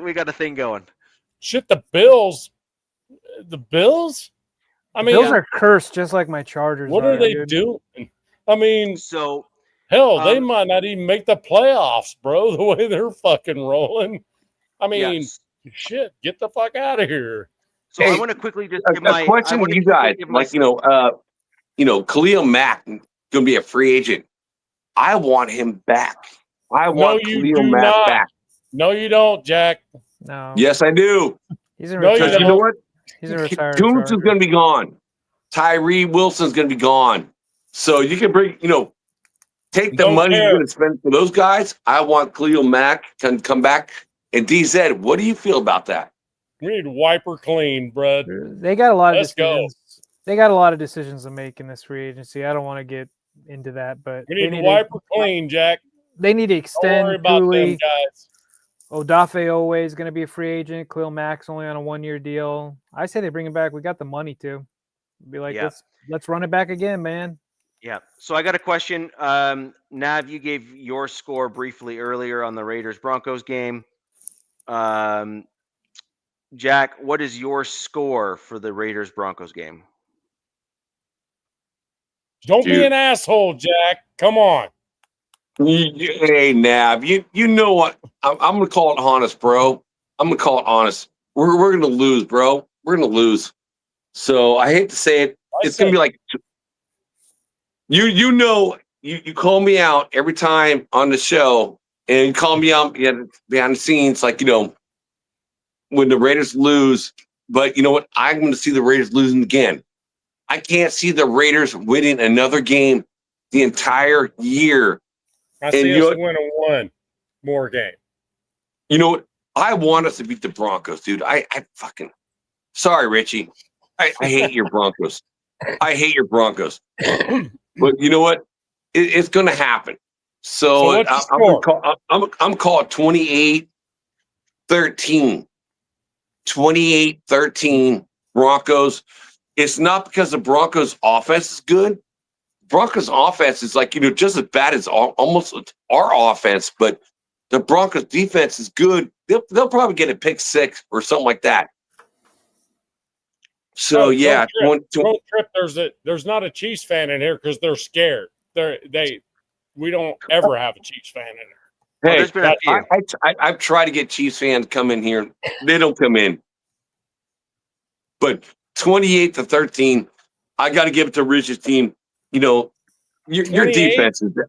We got a thing going. Shit, the Bills. I mean, Bills are cursed, just like my Chargers. What are they doing? I mean, so hell, they might not even make the playoffs, bro. The way they're fucking rolling. I mean, shit, get the fuck out of here. So I want to quickly just give my question to you guys. Like Khalil Mack gonna be a free agent. I want him back. I want Khalil Mack back. No, you don't, Jack. No. Yes, I do. He's in No, you Because retired. you know what? He's a retired Toombs Charger. is going to be gone. Tyree Wilson's going to be gone. So you can bring, take the Don't money care. you're going to spend for those guys. I want Khalil Mack to come back. And DZ, what do you feel about that? We need to wipe her clean, bro. They got a lot of Let's go. decisions. They got a lot of decisions to make in this free agency. I don't want to get into that, but We need to wipe her clean, Jack. They need to Don't extend worry about them Cooley. guys. Odafe Owe is going to be a free agent. Khalil Mack's only on a 1-year deal. I say they bring him back. We got the money to be like, Yeah. let's run it back again, man. Yeah. So I got a question. Nav, you gave your score briefly earlier on the Raiders-Broncos game. Jack, what is your score for the Raiders-Broncos game? Don't be Dude. an asshole, Jack. Come on. Hey, Nav, you know what? I'm going to call it honest, bro. I'm going to call it honest. We're going to lose, bro. We're going to lose. So I hate to say it. It's going to be like you call me out every time on the show, and you call me out behind the scenes, like, when the Raiders lose. But you know what? I'm going to see the Raiders losing again. I can't see the Raiders winning another game the entire year. I see us win one more game. You know what? I want us to beat the Broncos, dude. I fucking sorry, Richie. I hate your Broncos. I hate your Broncos. But you know what? It's going to happen. So I'm call it 28-13. 28-13 Broncos. It's not because the Broncos offense is good. Broncos offense is like, just as bad as almost our offense, but the Broncos defense is good. They'll probably get a pick 6 or something like that. So yeah, Road trip. There's not a Chiefs fan in here because they're scared. We don't ever have a Chiefs fan in here. Hey, there's been a few. I've tried to get Chiefs fans to come in here. They don't come in. But 28-13, I got to give it to Rich's team. Your defense is there.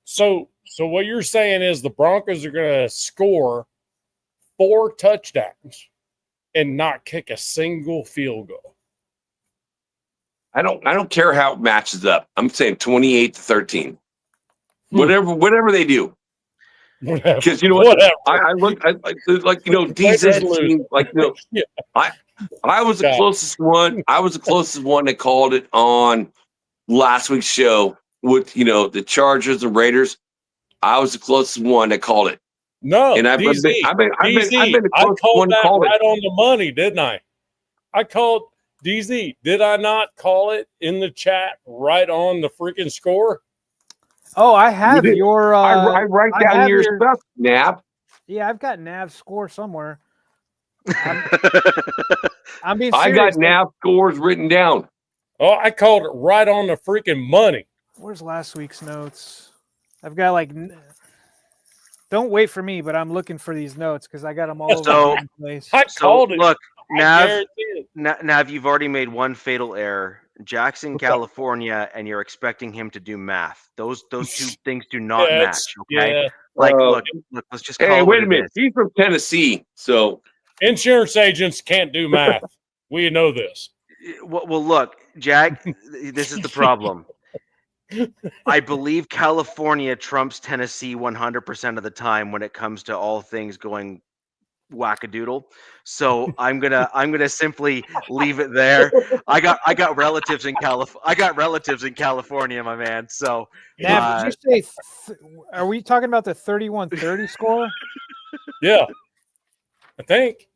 So what you're saying is the Broncos are going to score 4 touchdowns and not kick a single field goal. I don't care how it matches up. I'm saying 28-13. Whatever they do. Because you know what? I look like DZ team, like Yeah. I was the closest one. I was the closest one that called it on last week's show with the Chargers and Raiders. I was the closest one that called it. No, and I've been the closest one to call it. Right on the money, didn't I? I called DZ. Did I not call it in the chat right on the freaking score? Oh, I have your. I write down your stuff, Nav. Yeah, I've got Nav's score somewhere. I'm being serious. I got Nav scores written down. Oh, I called it right on the freaking money. Where's last week's notes? I've got don't wait for me, but I'm looking for these notes because I got them all over the place. I called it. Look, Nav, you've already made one fatal error. Jackson, California, and you're expecting him to do math. Those two things do not match. Okay, yeah. look, let's just call wait a minute. He's from Tennessee, so insurance agents can't do math. We know this. Well, look, Jack, this is the problem. I believe California trumps Tennessee 100% of the time when it comes to all things going wackadoodle. So I'm gonna simply leave it there. I got relatives in California, my man. So Nav, did you say? Are we talking about the 31-30 score? Yeah, I think.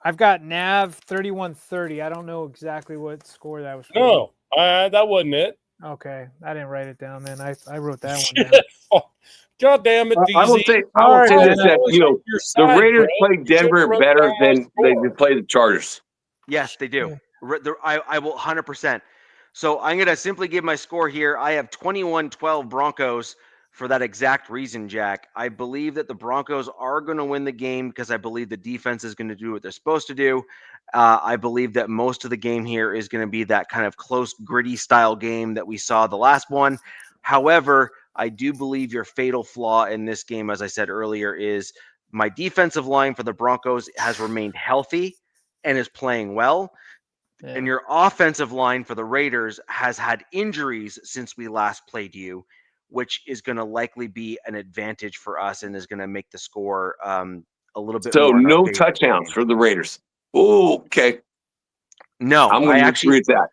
I've got Nav 31-30. I don't know exactly what score that was. No, that wasn't it. Okay, I didn't write it down. Then I wrote that one down. God damn it, DZ. I will say this: that the Raiders play Denver better than they play the Chargers. Yes, they do. I will 100%. So I'm gonna simply give my score here. I have 21-12 Broncos for that exact reason, Jack. I believe that the Broncos are going to win the game because I believe the defense is going to do what they're supposed to do. I believe that most of the game here is going to be that kind of close, gritty style game that we saw the last one. However, I do believe your fatal flaw in this game, as I said earlier, is My defensive line for the Broncos has remained healthy and is playing well. Yeah. And your offensive line for the Raiders has had injuries since we last played you, which is going to likely be an advantage for us and is going to make the score a little bit So more. in our no favor. touchdowns for the Raiders. Oh, okay. No, I'm going to agree with that.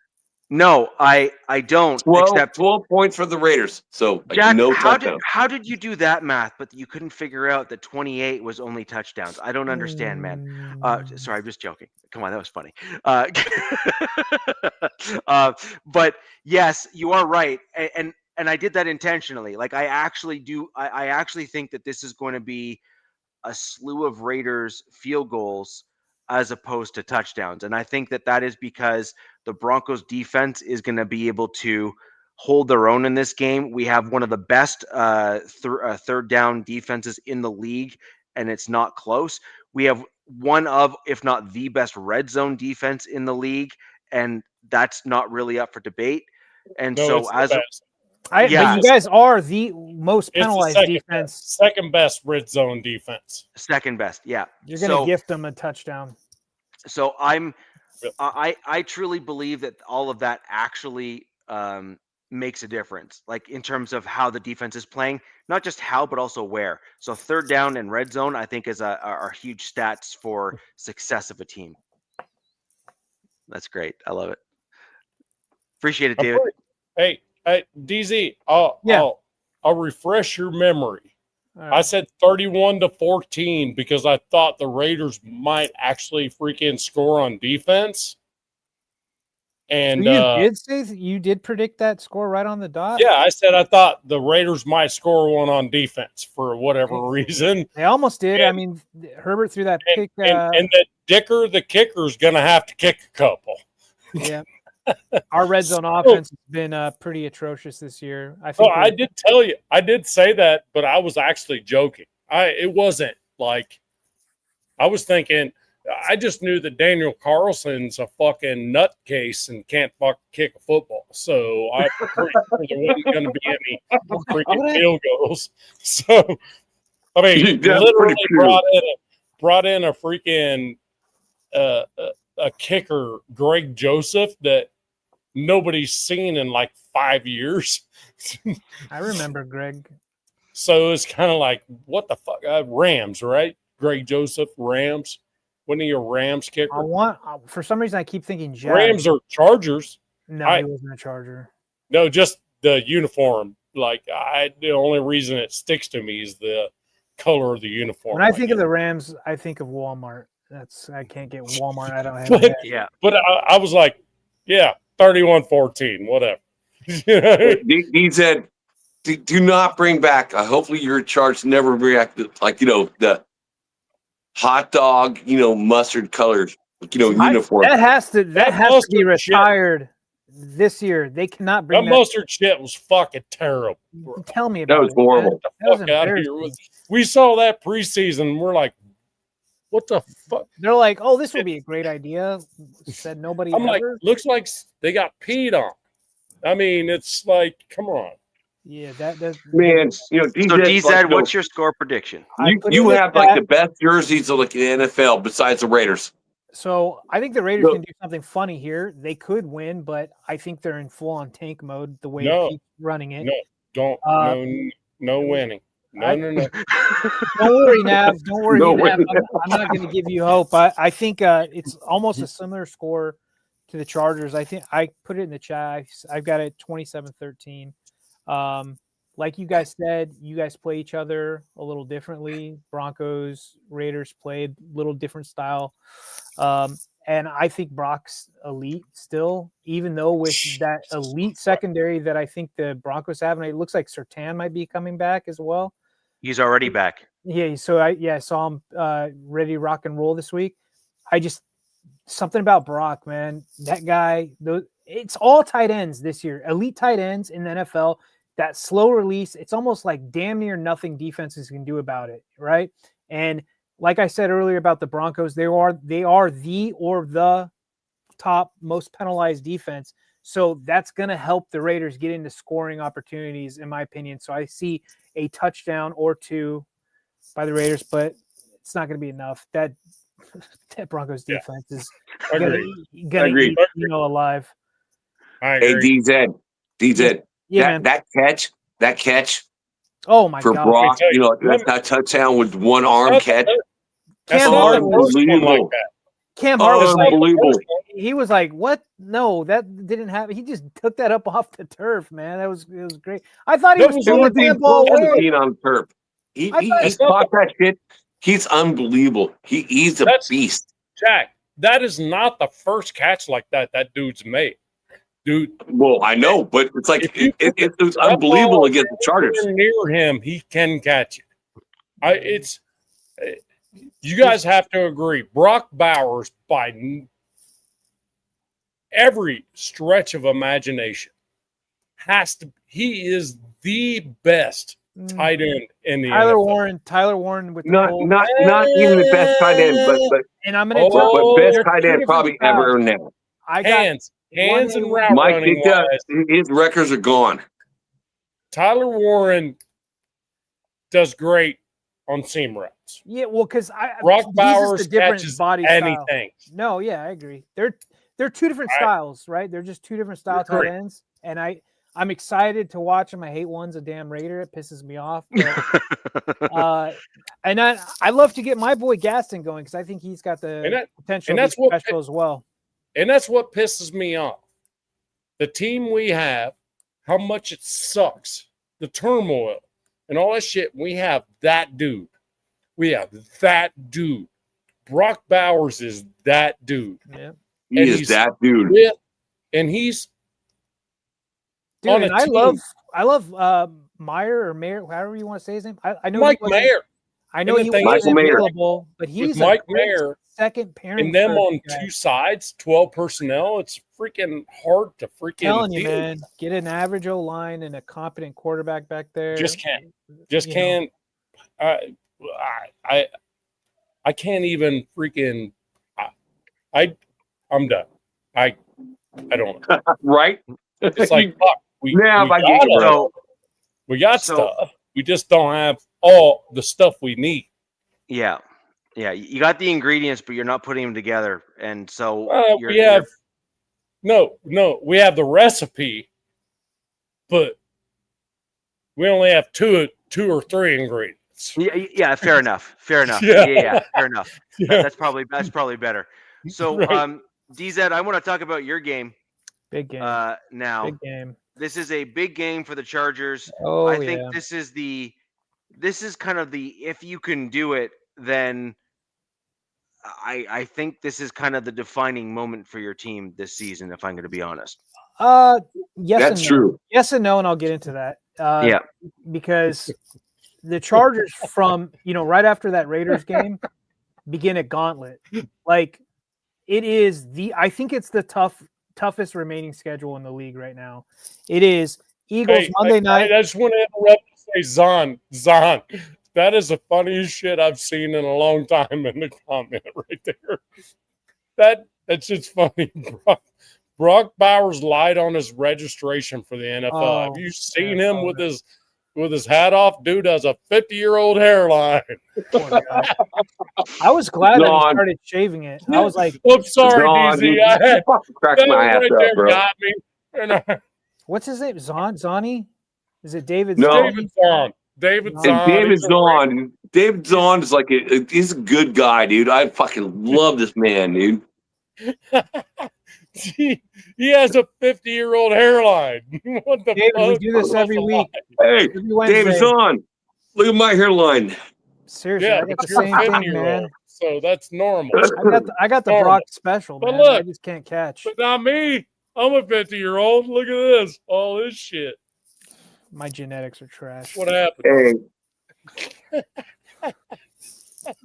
No, I don't. 12 points for the Raiders. So like, Jack, no how touchdowns. did you do that math, but you couldn't figure out that 28 was only touchdowns? I don't understand, man. Sorry, I'm just joking. Come on, that was funny. But yes, you are right, and I did that intentionally. Like I actually do. I actually think that this is going to be a slew of Raiders field goals as opposed to touchdowns. And I think that is because the Broncos defense is going to be able to hold their own in this game. We have one of the best third down defenses in the league, and it's not close. We have one of, if not the best red zone defense in the league, and that's not really up for debate. And No, so it's the as best. But you guys are the most It's the penalized second defense. second best red zone defense. second best, yeah. You're going to gift them a touchdown. So I truly believe that all of that actually makes a difference, like in terms of how the defense is playing, not just how, but also where. So third down and red zone, I think, are huge stats for success of a team. That's great. I love it. Appreciate it, David. Hey, DZ, I'll refresh your memory. Right. I said 31-14 because I thought the Raiders might actually freaking score on defense. And so you did predict that score right on the dot? Yeah, I said I thought the Raiders might score one on defense for whatever reason. They almost did. I mean, Herbert threw that pick. And that Dicker, the kicker, is going to have to kick a couple. Yeah. Our red zone offense has been pretty atrocious this year. I did tell you, I did say that, but I was actually joking. It wasn't like I was thinking. I just knew that Daniel Carlson's a fucking nutcase and can't kick a football. So I pretty sure there wasn't going to be any freaking field goals. So I mean, literally brought in a freaking a kicker, Greg Joseph, that nobody's seen in like 5 years. I remember Greg. So it's kind of like, what the fuck? Rams, right? Greg Joseph, Rams. Wasn't he a Rams kicker? For some reason, I keep thinking Jags. Rams or Chargers. No, he wasn't a Charger. No, just the uniform. Like, the only reason it sticks to me is the color of the uniform. When I think of the Rams, I think of Walmart. I can't get Walmart. I don't have that. Yeah. But I was like, yeah, 31-14, whatever. He said, do not bring back, hopefully you're charged to never bring back, the hot dog, mustard colored, uniform. That has to be retired this year. They cannot bring that mustard shit was fucking terrible. Tell me about that was horrible. That was out of here. We saw that preseason. We're like, what the fuck? They're like, oh, this would be a great idea. Said nobody. I'm like, looks like they got peed on. I mean, it's like, come on. Yeah, that man. So DZ, what's your score prediction? You have the best jerseys of in the NFL besides the Raiders. So I think the Raiders can do something funny here. They could win, but I think they're in full on tank mode the way they keep running it. No winning. No. Don't worry, Nav. Don't worry, Nav. I'm not going to give you hope. I think it's almost a similar score to the Chargers. I think I put it in the chat. I've got it 27-13. Like you guys said, you guys play each other a little differently. Broncos, Raiders played a little different style. And I think Brock's elite still, even though with that elite secondary that I think the Broncos have, and it looks like Surtain might be coming back as well. He's already back. Yeah, so I saw him ready to rock and roll this week. Something about Brock, man. That guy, it's all tight ends this year. Elite tight ends in the NFL. That slow release, it's almost like damn near nothing defenses can do about it, right? And like I said earlier about the Broncos, they are the top most penalized defense. So that's going to help the Raiders get into scoring opportunities, in my opinion. So I see a touchdown or two by the Raiders, but it's not going to be enough. That Broncos Yeah. defense is Agreed. gonna Agreed. eat, alive. I Hey, agree. DZ, Yeah, man. that catch Oh my for god. Brock, tell you, that's that touchdown with one arm catch. That's Cam not the Harden first one like Unbelievable. that. Cam Hart was That's not like, the Unbelievable. first one. he was like, "What? No, that didn't happen." He just took that up off the turf, man. It was great. I thought he That was was putting one the of damn ball I've away. seen on turf. He I thought- That's not caught that shit. He's unbelievable. He's a That's- beast. Jack, that is not the first catch like that dude's made. Dude, Well, I know, but it's like if you it put was that unbelievable ball against the Chargers. near him, he can catch it. You guys have to agree. Brock Bowers, by every stretch of imagination, he is the best tight end in the NFL. Tyler Warren with the Not Colts. not even the best tight end, but And I'm going to tell Oh, but best you're tight two end different probably styles. ever now. I got Hands and route Mike running picked up. wise. His records are gone. Tyler Warren does great on seam routes. yeah, well, because Brock he's Bowers just a different catches body style. anything. No, yeah, I agree. They're two different I- styles, right? They're just two different style tight Agree. ends, and I'm excited to watch them. I hate one's a damn Raider; it pisses me off. But, and I love to get my boy Gaston going because I think he's got the potential and to that's be what special as well. And that's what pisses me off. The team we have, how much it sucks, the turmoil and all that shit. We have that dude. Brock Bowers is that dude. Yeah, He And is he's that dude. And he's dude, on a and I team. love Meyer or Mayer, however you want to say his name. I know Mike he wasn't- Mayer. I know And he the thing wasn't is, Mayer. available, but he's With a Mike great Mayer second pairing. and them for on guy. two sides, 12 personnel. It's freaking hard to freaking Telling you, deal. man, get an average O line and a competent quarterback back there. Just can't. You know. I can't even freaking. I'm done. I don't know. Right? It's like fuck. We Now, if I get you, bro. we got So- stuff. We just don't have all the stuff we need. Yeah. You got the ingredients, but you're not putting them together, and so We have no. We have the recipe, but we only have two or three ingredients. Yeah, fair enough. Yeah. Yeah, fair enough. Yeah. That's probably better. So, Right. DZ, I want to talk about your game. Big game. Now, Big game. this is a big game for the Chargers. Oh, I think yeah. this is kind of the, if you can do it, then I think this is kind of the defining moment for your team this season, if I'm going to be honest. Yes, That's and no. true. Yes and no, and I'll get into that. Yeah. Because the Chargers from right after that Raiders game begin a gauntlet. Like it is I think it's the toughest remaining schedule in the league right now. It is Eagles Monday night. I just want to interrupt and say, Zahn, that is the funniest shit I've seen in a long time in the comment right there. That's just funny. Brock Bowers lied on his registration for the NFL. Oh, Have you seen him with his hat off? Dude has a 50-year-old hairline. Poor guy. I was glad that he Zahn. started shaving it. I was like, I'm sorry, Zahn, DZ. you I had fucking cracked that my ass right up, there bro. got me. And what's his name? Zonnie? Is it David? No. Zonnie? David Zahn. David And And Zahn. David he's a great- Zahn, David Zahn is like he's a good guy, dude. I fucking love this man, dude. he has a 50-year-old hairline. What the David, we fuck? do this every week. Hey, Every Wednesday. David Zahn, look at my hairline. Seriously, Yeah, I got but the you're a same thing, 50-year-old, man. so that's normal. I got the Normal. Brock special, But man. I look. just can't catch. But not me. I'm a 50-year-old. Look at this. All this shit. My genetics are trash. What happened? Hey,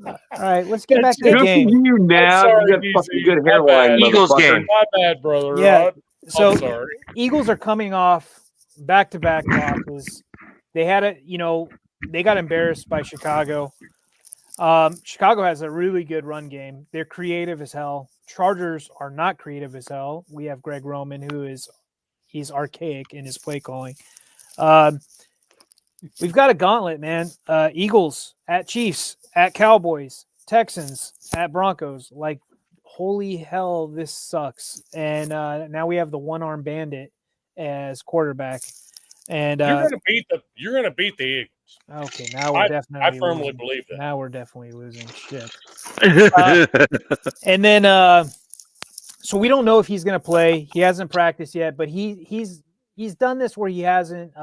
All right, let's get back to the good for game. you now. sorry, You got DZ. fucking good My hairline, bad. Eagles motherfucker. game. My bad, brother. Yeah. Rod. So I'm sorry. Eagles are coming off back-to-back losses. They had they got embarrassed by Chicago. Chicago has a really good run game. They're creative as hell. Chargers are not creative as hell. We have Greg Roman, he's archaic in his play calling. We've got a gauntlet, man. Eagles at Chiefs at Cowboys Texans at Broncos. Like, holy hell, this sucks. And now we have the one-arm bandit as quarterback. And You're gonna beat the Eagles. okay, now we're definitely I firmly losing. believe that. Now we're definitely losing shit. And then so we don't know if he's going to play. He hasn't practiced yet, but he's done this where he hasn't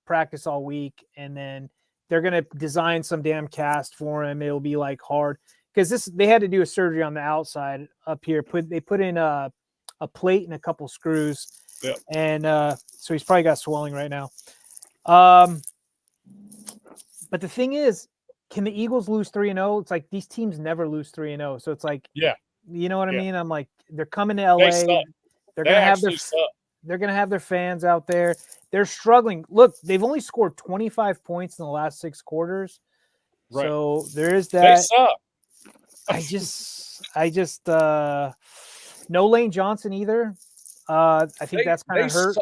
practiced all week, and then they're going to design some damn cast for him. It'll be like hard because they had to do a surgery on the outside up here. They put in a plate and a couple screws. Yep. And so he's probably got swelling right now. But the thing is, can the Eagles lose 3-0? It's like these teams never lose 3-0. So it's like, yeah, you know what I Yeah. mean? I'm like, they're coming to LA. They suck. They're They gonna have actually suck. they're gonna have their fans out there. They're struggling. Look, they've only scored 25 points in the last 6 quarters. Right. So there is They that. suck. I just no Lane Johnson either. I think that's kind of hurt.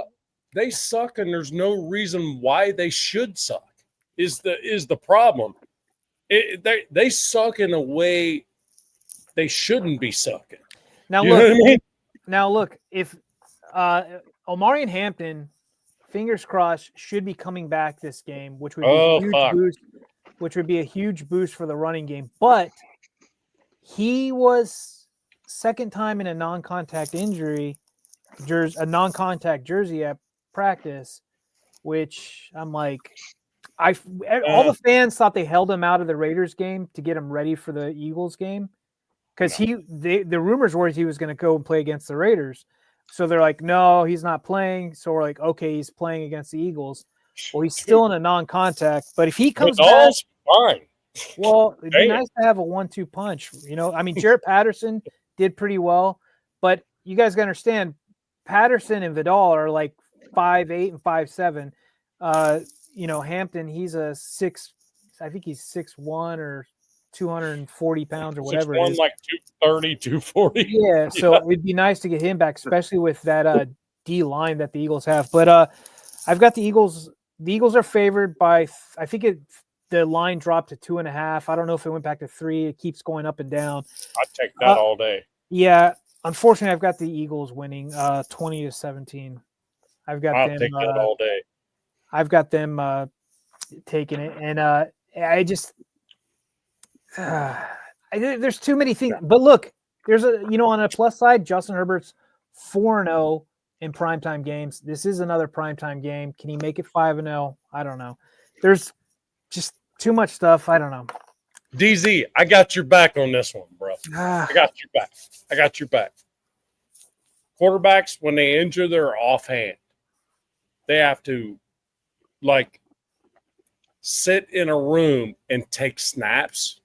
They suck, and there's no reason why they should suck. Is the problem? They suck in a way they shouldn't be sucking. Now You know what I mean? Now look, if Omarion Hampton, fingers crossed, should be coming back this game, which would be a huge boost, which would be a huge boost for the running game. But he was second time in a non-contact jersey at practice, which I'm like, all the fans thought they held him out of the Raiders game to get him ready for the Eagles game. Because the rumors were he was going to go and play against the Raiders. So they're like, no, he's not playing. So we're like, okay, he's playing against the Eagles. Well, he's still in a non-contact. But if he comes back, fine. Well, it'd be nice to have a 1-2 punch. You know, I mean, Jarrett Patterson did pretty well. But you guys got to understand, Patterson and Vidal are like 5'8" and 5'7". You know, Hampton, he's I think he's 6'1" or 240 pounds or whatever it is. Like 230, 240. Yeah, so it'd be nice to get him back, especially with that D line that the Eagles have. But I've got the Eagles. The Eagles are favored by, I think the line dropped to 2.5. I don't know if it went back to 3. It keeps going up and down. I'd take that all day. Yeah, unfortunately, I've got the Eagles winning 20-17. I'll take that all day. I've got them taking it, and I just there's too many things. But look, there's on a plus side, Justin Herbert's 4-0 in primetime games. This is another primetime game. Can he make it 5-0? I don't know. There's just too much stuff. I don't know. DZ, I got your back on this one, bro. I got your back. Quarterbacks, when they injure their offhand, they have to sit in a room and take snaps,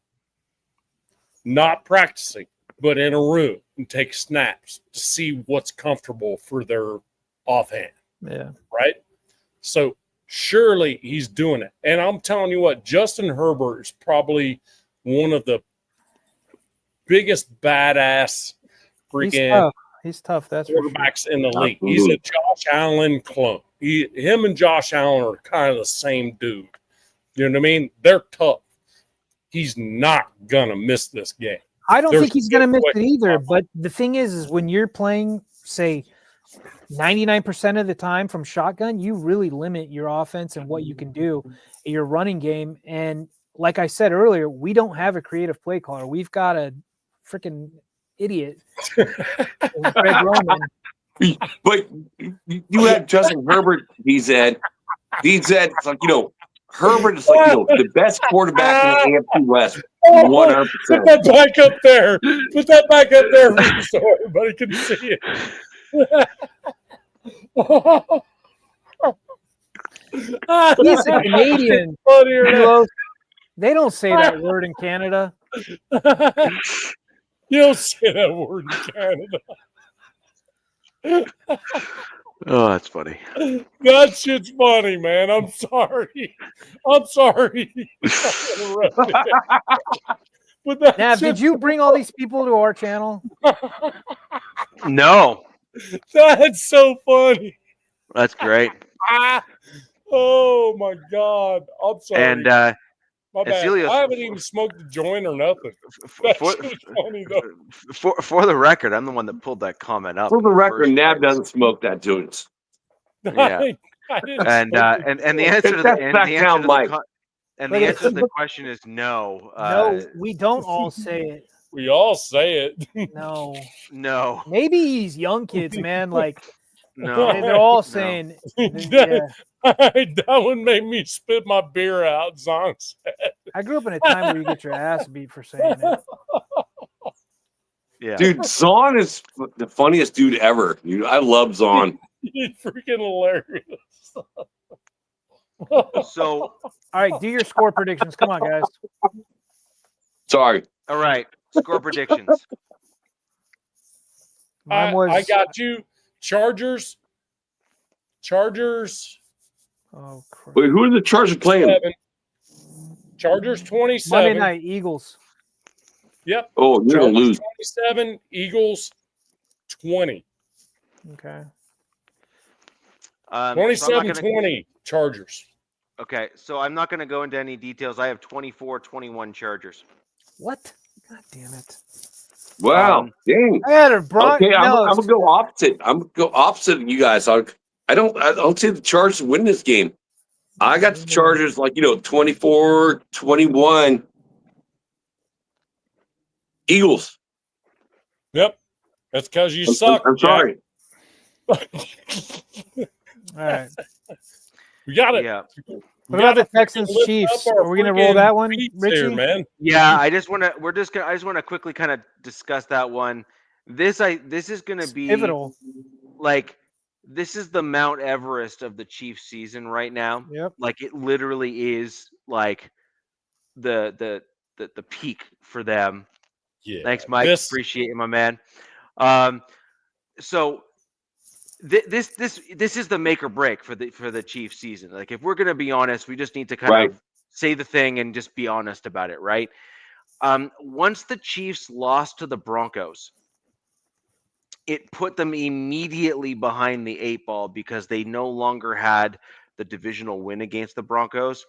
not practicing, but in a room and take snaps to see what's comfortable for their offhand. Yeah. Right? So surely he's doing it. And I'm telling you what, Justin Herbert is probably one of the biggest badass freaking He's tough. That's quarterbacks in the league. He's a Josh Allen clone. Him and Josh Allen are kind of the same dude. You know what I mean? They're tough. He's not gonna miss this game. I don't think he's gonna miss it either. But the thing is when you're playing, say, 99% of the time from shotgun, you really limit your offense and what you can do in your running game. And like I said earlier, we don't have a creative play caller. We've got a freaking idiot. Greg Roman. But you had Justin Herbert, DZ. It's like, Herbert is like, the best quarterback in the AFC West. 100%. Put that back up there. Put that back up there so everybody can see it. He's a Canadian. They don't say that word in Canada. You don't say that word in Canada. Oh, that's funny. That shit's funny, man. I'm sorry. But Nav, did you bring all these people to our channel? No. That's so funny. That's great. Oh my God. I'm sorry. And My bad. Celios- I haven't even smoked a joint or nothing. That For, shit was funny though. for the record, I'm the one that pulled that comment up. For in the record, first Nab place. doesn't smoke that joints. Yeah. I didn't And smoke it. and the answer to the That's and back the down, answer to the Mike. co- and Look the at answer to this. the question is no. No, we don't all say it. We all say it. No. No. Maybe these young kids, man, like No. they're all No. saying, that, yeah. that one made me spit my beer out, Zon said. I grew up in a time where you get your ass beat for saying it. Yeah. Dude, Zahn is the funniest dude ever. I love Zahn. He's freaking hilarious. So, All right, do your score predictions. Come on, guys. Sorry. all right. Score predictions. Mine was. I got you. Chargers. Oh, crap. Wait, who are the Chargers playing? 7. Chargers 27. Monday night Eagles. Yep. Oh, you're going to Chargers lose. 27. Eagles 20. Okay. So I'm not 27-20 Chargers. Okay, so I'm not going to go into any details. I have 24-21 Chargers. What? God damn it! Wow. Dang. I had a Broncos. Okay, I'm going to go opposite. I'm going to go opposite of you guys. I don't see the Chargers win this game. I got the Chargers 24-21. Eagles. Yep. That's because you suck. I'm sorry. All right. We got it. Yeah. What about the Texans Chiefs? Are we going to roll that one, Richie? Here, man. Yeah, I just want to quickly kind of discuss that one. This is going to be Pivotal. like this is the Mount Everest of the Chiefs season right now. Yep. Like it literally is like the peak for them. Yeah. Thanks, Mike. Appreciate it, my man. So this is the make or break for the Chiefs season. Like if we're gonna be honest, we just need to kind of say the thing and just be honest about it, right? Once the Chiefs lost to the Broncos, it put them immediately behind the 8 ball because they no longer had the divisional win against the Broncos.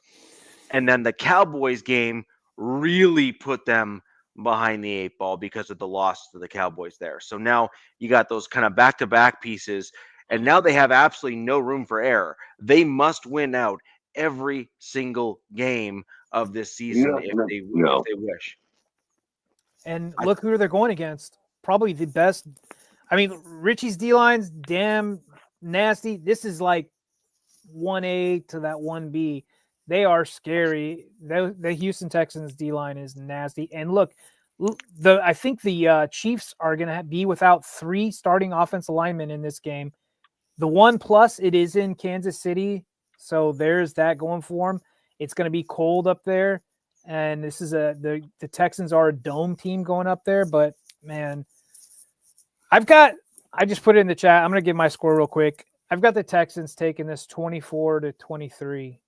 And then the Cowboys game really put them behind the 8 ball because of the loss to the Cowboys there. So now you got those kind of back-to-back pieces, and now they have absolutely no room for error. They must win out every single game of this season if they wish. And look who they're going against. Probably the best. I mean, Richie's D-line's damn nasty. This is like 1A to that 1B. They are scary. The Houston Texans D-line is nasty. And look, I think the Chiefs are going to be without 3 starting offensive linemen in this game. The 1+, it is in Kansas City, so there's that going for them. It's going to be cold up there, and this is the Texans are a dome team going up there. But man, I just put it in the chat. I'm going to give my score real quick. I've got the Texans taking this 24-23.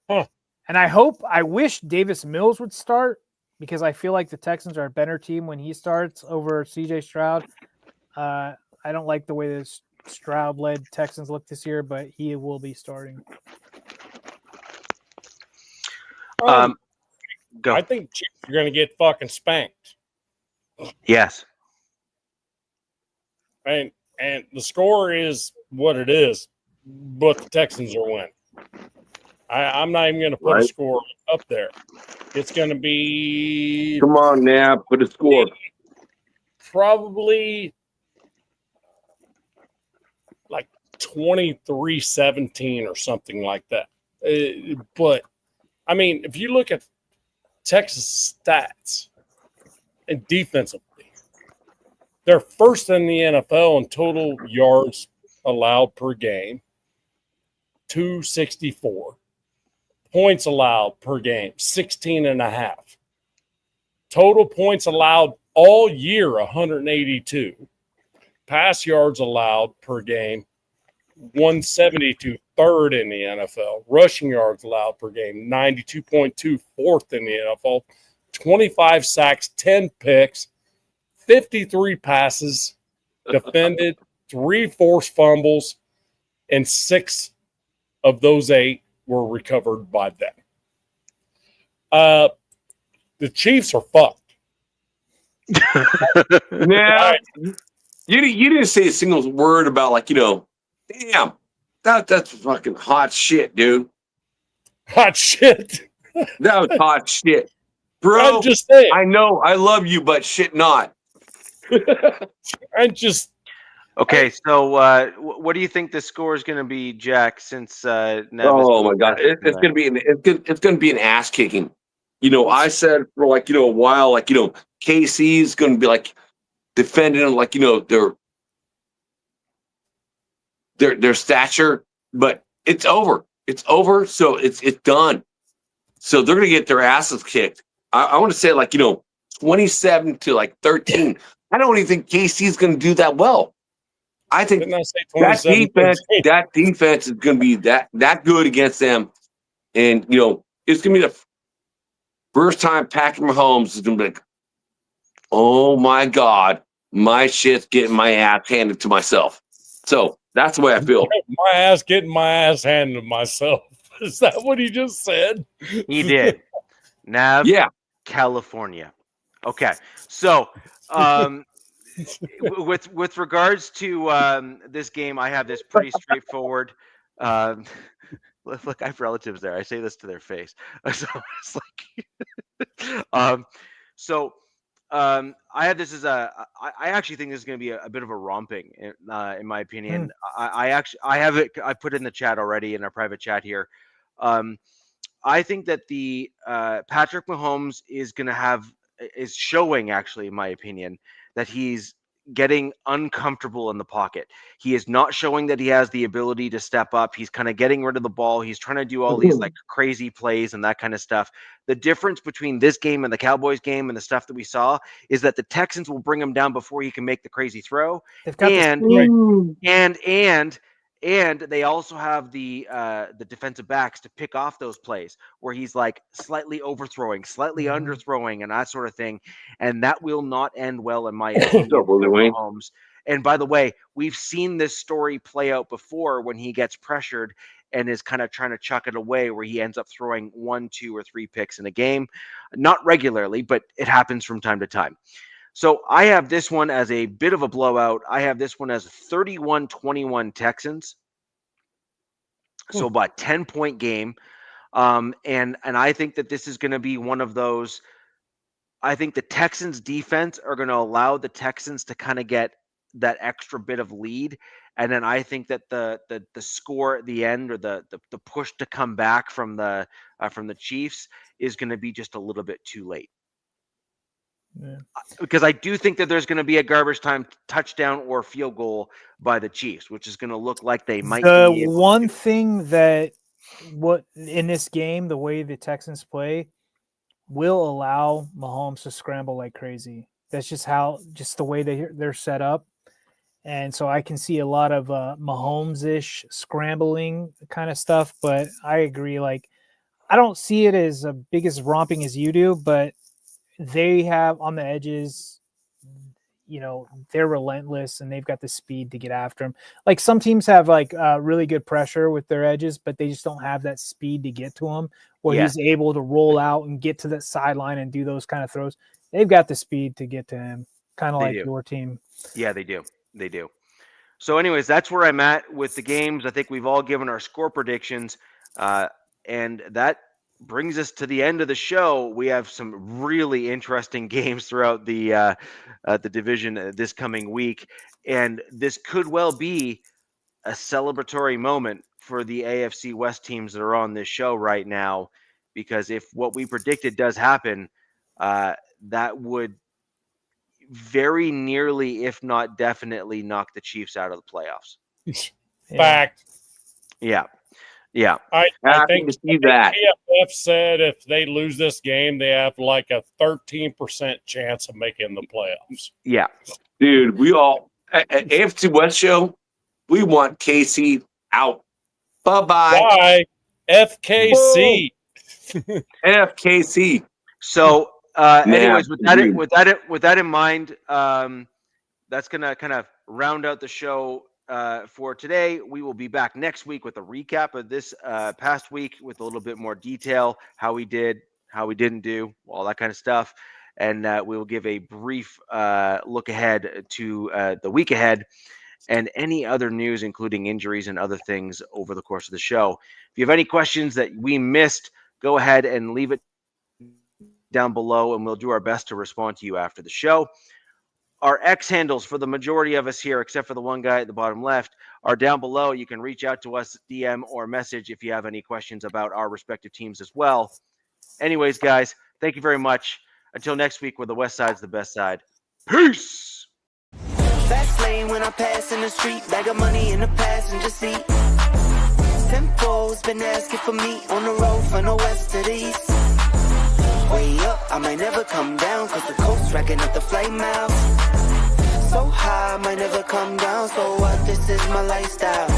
Huh. And I wish Davis Mills would start because I feel like the Texans are a better team when he starts over CJ Stroud. I don't like the way the Stroud-led Texans look this year, but he will be starting. Go. I think Chiefs are going to get fucking spanked. Yes. And the score is what it is, but the Texans are winning. I'm not even going to put a score up there. It's going to be... Come on, Nab, put a score. Probably like 23-17 or something like that. But, I mean, if you look at Texas stats and defensively, they're first in the NFL in total yards allowed per game, 264. Points allowed per game, 16.5. Total points allowed all year, 182. Pass yards allowed per game, 172, third in the NFL. Rushing yards allowed per game, 92.2, fourth in the NFL. 25 sacks, 10 picks, 53 passes defended, 3 forced fumbles, and 6 of those 8 were recovered by them. The Chiefs are fucked. Nah, you didn't say a single word about, like, damn, that's fucking hot shit, dude. Hot shit. That was hot shit. Bro, I'm just saying. I know, I love you, but shit not. I'm just. Okay, so what do you think the score is going to be, Jack? Since Nevis Oh my god, it's gonna be an ass kicking. I said for, like, a while, like, KC's gonna be, like, defending, like, their stature, but it's over. It's over, so it's done. So they're gonna get their asses kicked. I want to say, like, 27 to, like, 13. I don't even think KC's gonna do that well. I think Didn't I say that 27? defense is gonna be that good against them, and it's gonna be the first time Patrick Mahomes is gonna be like, oh my god, my shit's getting my ass handed to myself. So that's the way I feel. My ass getting my ass handed to myself. Is that what he just said? He did. Nav, Yeah. California. Okay, so with regards to this game, I have this pretty straightforward. Look, I have relatives there. I say this to their face. So it's like, I have this as I actually think this is going to be a bit of a romping, in my opinion. I have it. I put it in the chat already in our private chat here. I think that the Patrick Mahomes is showing, actually, in my opinion, that he's getting uncomfortable in the pocket. He is not showing that he has the ability to step up. He's kind of getting rid of the ball. He's trying to do all these, like, crazy plays and that kind of stuff. The difference between this game and the Cowboys game and the stuff that we saw is that the Texans will bring him down before he can make the crazy throw. They've got And they also have the defensive backs to pick off those plays where he's, like, slightly overthrowing, slightly underthrowing, and that sort of thing. And that will not end well, in my opinion, for Mahomes. And by the way, we've seen this story play out before when he gets pressured and is kind of trying to chuck it away, where he ends up throwing 1, 2, or 3 picks in a game. Not regularly, but it happens from time to time. So I have this one as a bit of a blowout. I have this one as 31-21 Texans. So about 10-point game. And I think that this is going to be one of those. I think the Texans defense are going to allow the Texans to kind of get that extra bit of lead. And then I think that the score at the end, or the push to come back from the Chiefs, is going to be just a little bit too late. Yeah. Because I do think that there's going to be a garbage time touchdown or field goal by the Chiefs, which is going to look like they might. The one thing that in this game, the way the Texans play will allow Mahomes to scramble like crazy. That's just the way they're set up. And so I can see a lot of Mahomes-ish scrambling kind of stuff, but I agree. Like, I don't see it as big as romping as you do, but they have on the edges, they're relentless and they've got the speed to get after them. Like, some teams have, like, really good pressure with their edges, but they just don't have that speed to get to him, where he's able to roll out and get to the sideline and do those kind of throws. They've got the speed to get to him, kind of like your team. Yeah, they do. They do. So anyways, that's where I'm at with the games. I think we've all given our score predictions, and that brings us to the end of the show. We have some really interesting games throughout the division this coming week, and this could well be a celebratory moment for the AFC West teams that are on this show right now, because if what we predicted does happen, that would very nearly, if not definitely, knock the Chiefs out of the playoffs. Fact. Yeah. I think that. PFF said if they lose this game, they have like a 13% chance of making the playoffs. Yeah. Dude, we all at AFC West show, we want KC out. Bye-bye. Bye. FKC. FKC. So anyways, with that in mind, that's gonna kind of round out the show for today. We will be back next week with a recap of this past week with a little bit more detail, how we did, how we didn't do, all that kind of stuff. And we will give a brief look ahead to the week ahead and any other news, including injuries and other things over the course of the show. If you have any questions that we missed, go ahead and leave it down below, and we'll do our best to respond to you after the show. Our X handles for the majority of us here, except for the one guy at the bottom left, are down below. You can reach out to us, DM or message if you have any questions about our respective teams as well. Anyways, guys, thank you very much. Until next week, where the West Side's the best side. Peace! Fast lane when I pass in the street, bag of money in the passenger seat. Tempo's been asking for me on the road from the west to the east. Way up, I might never come down, cause the coast racking up the flame out. So high, I might never come down, so what, this is my lifestyle.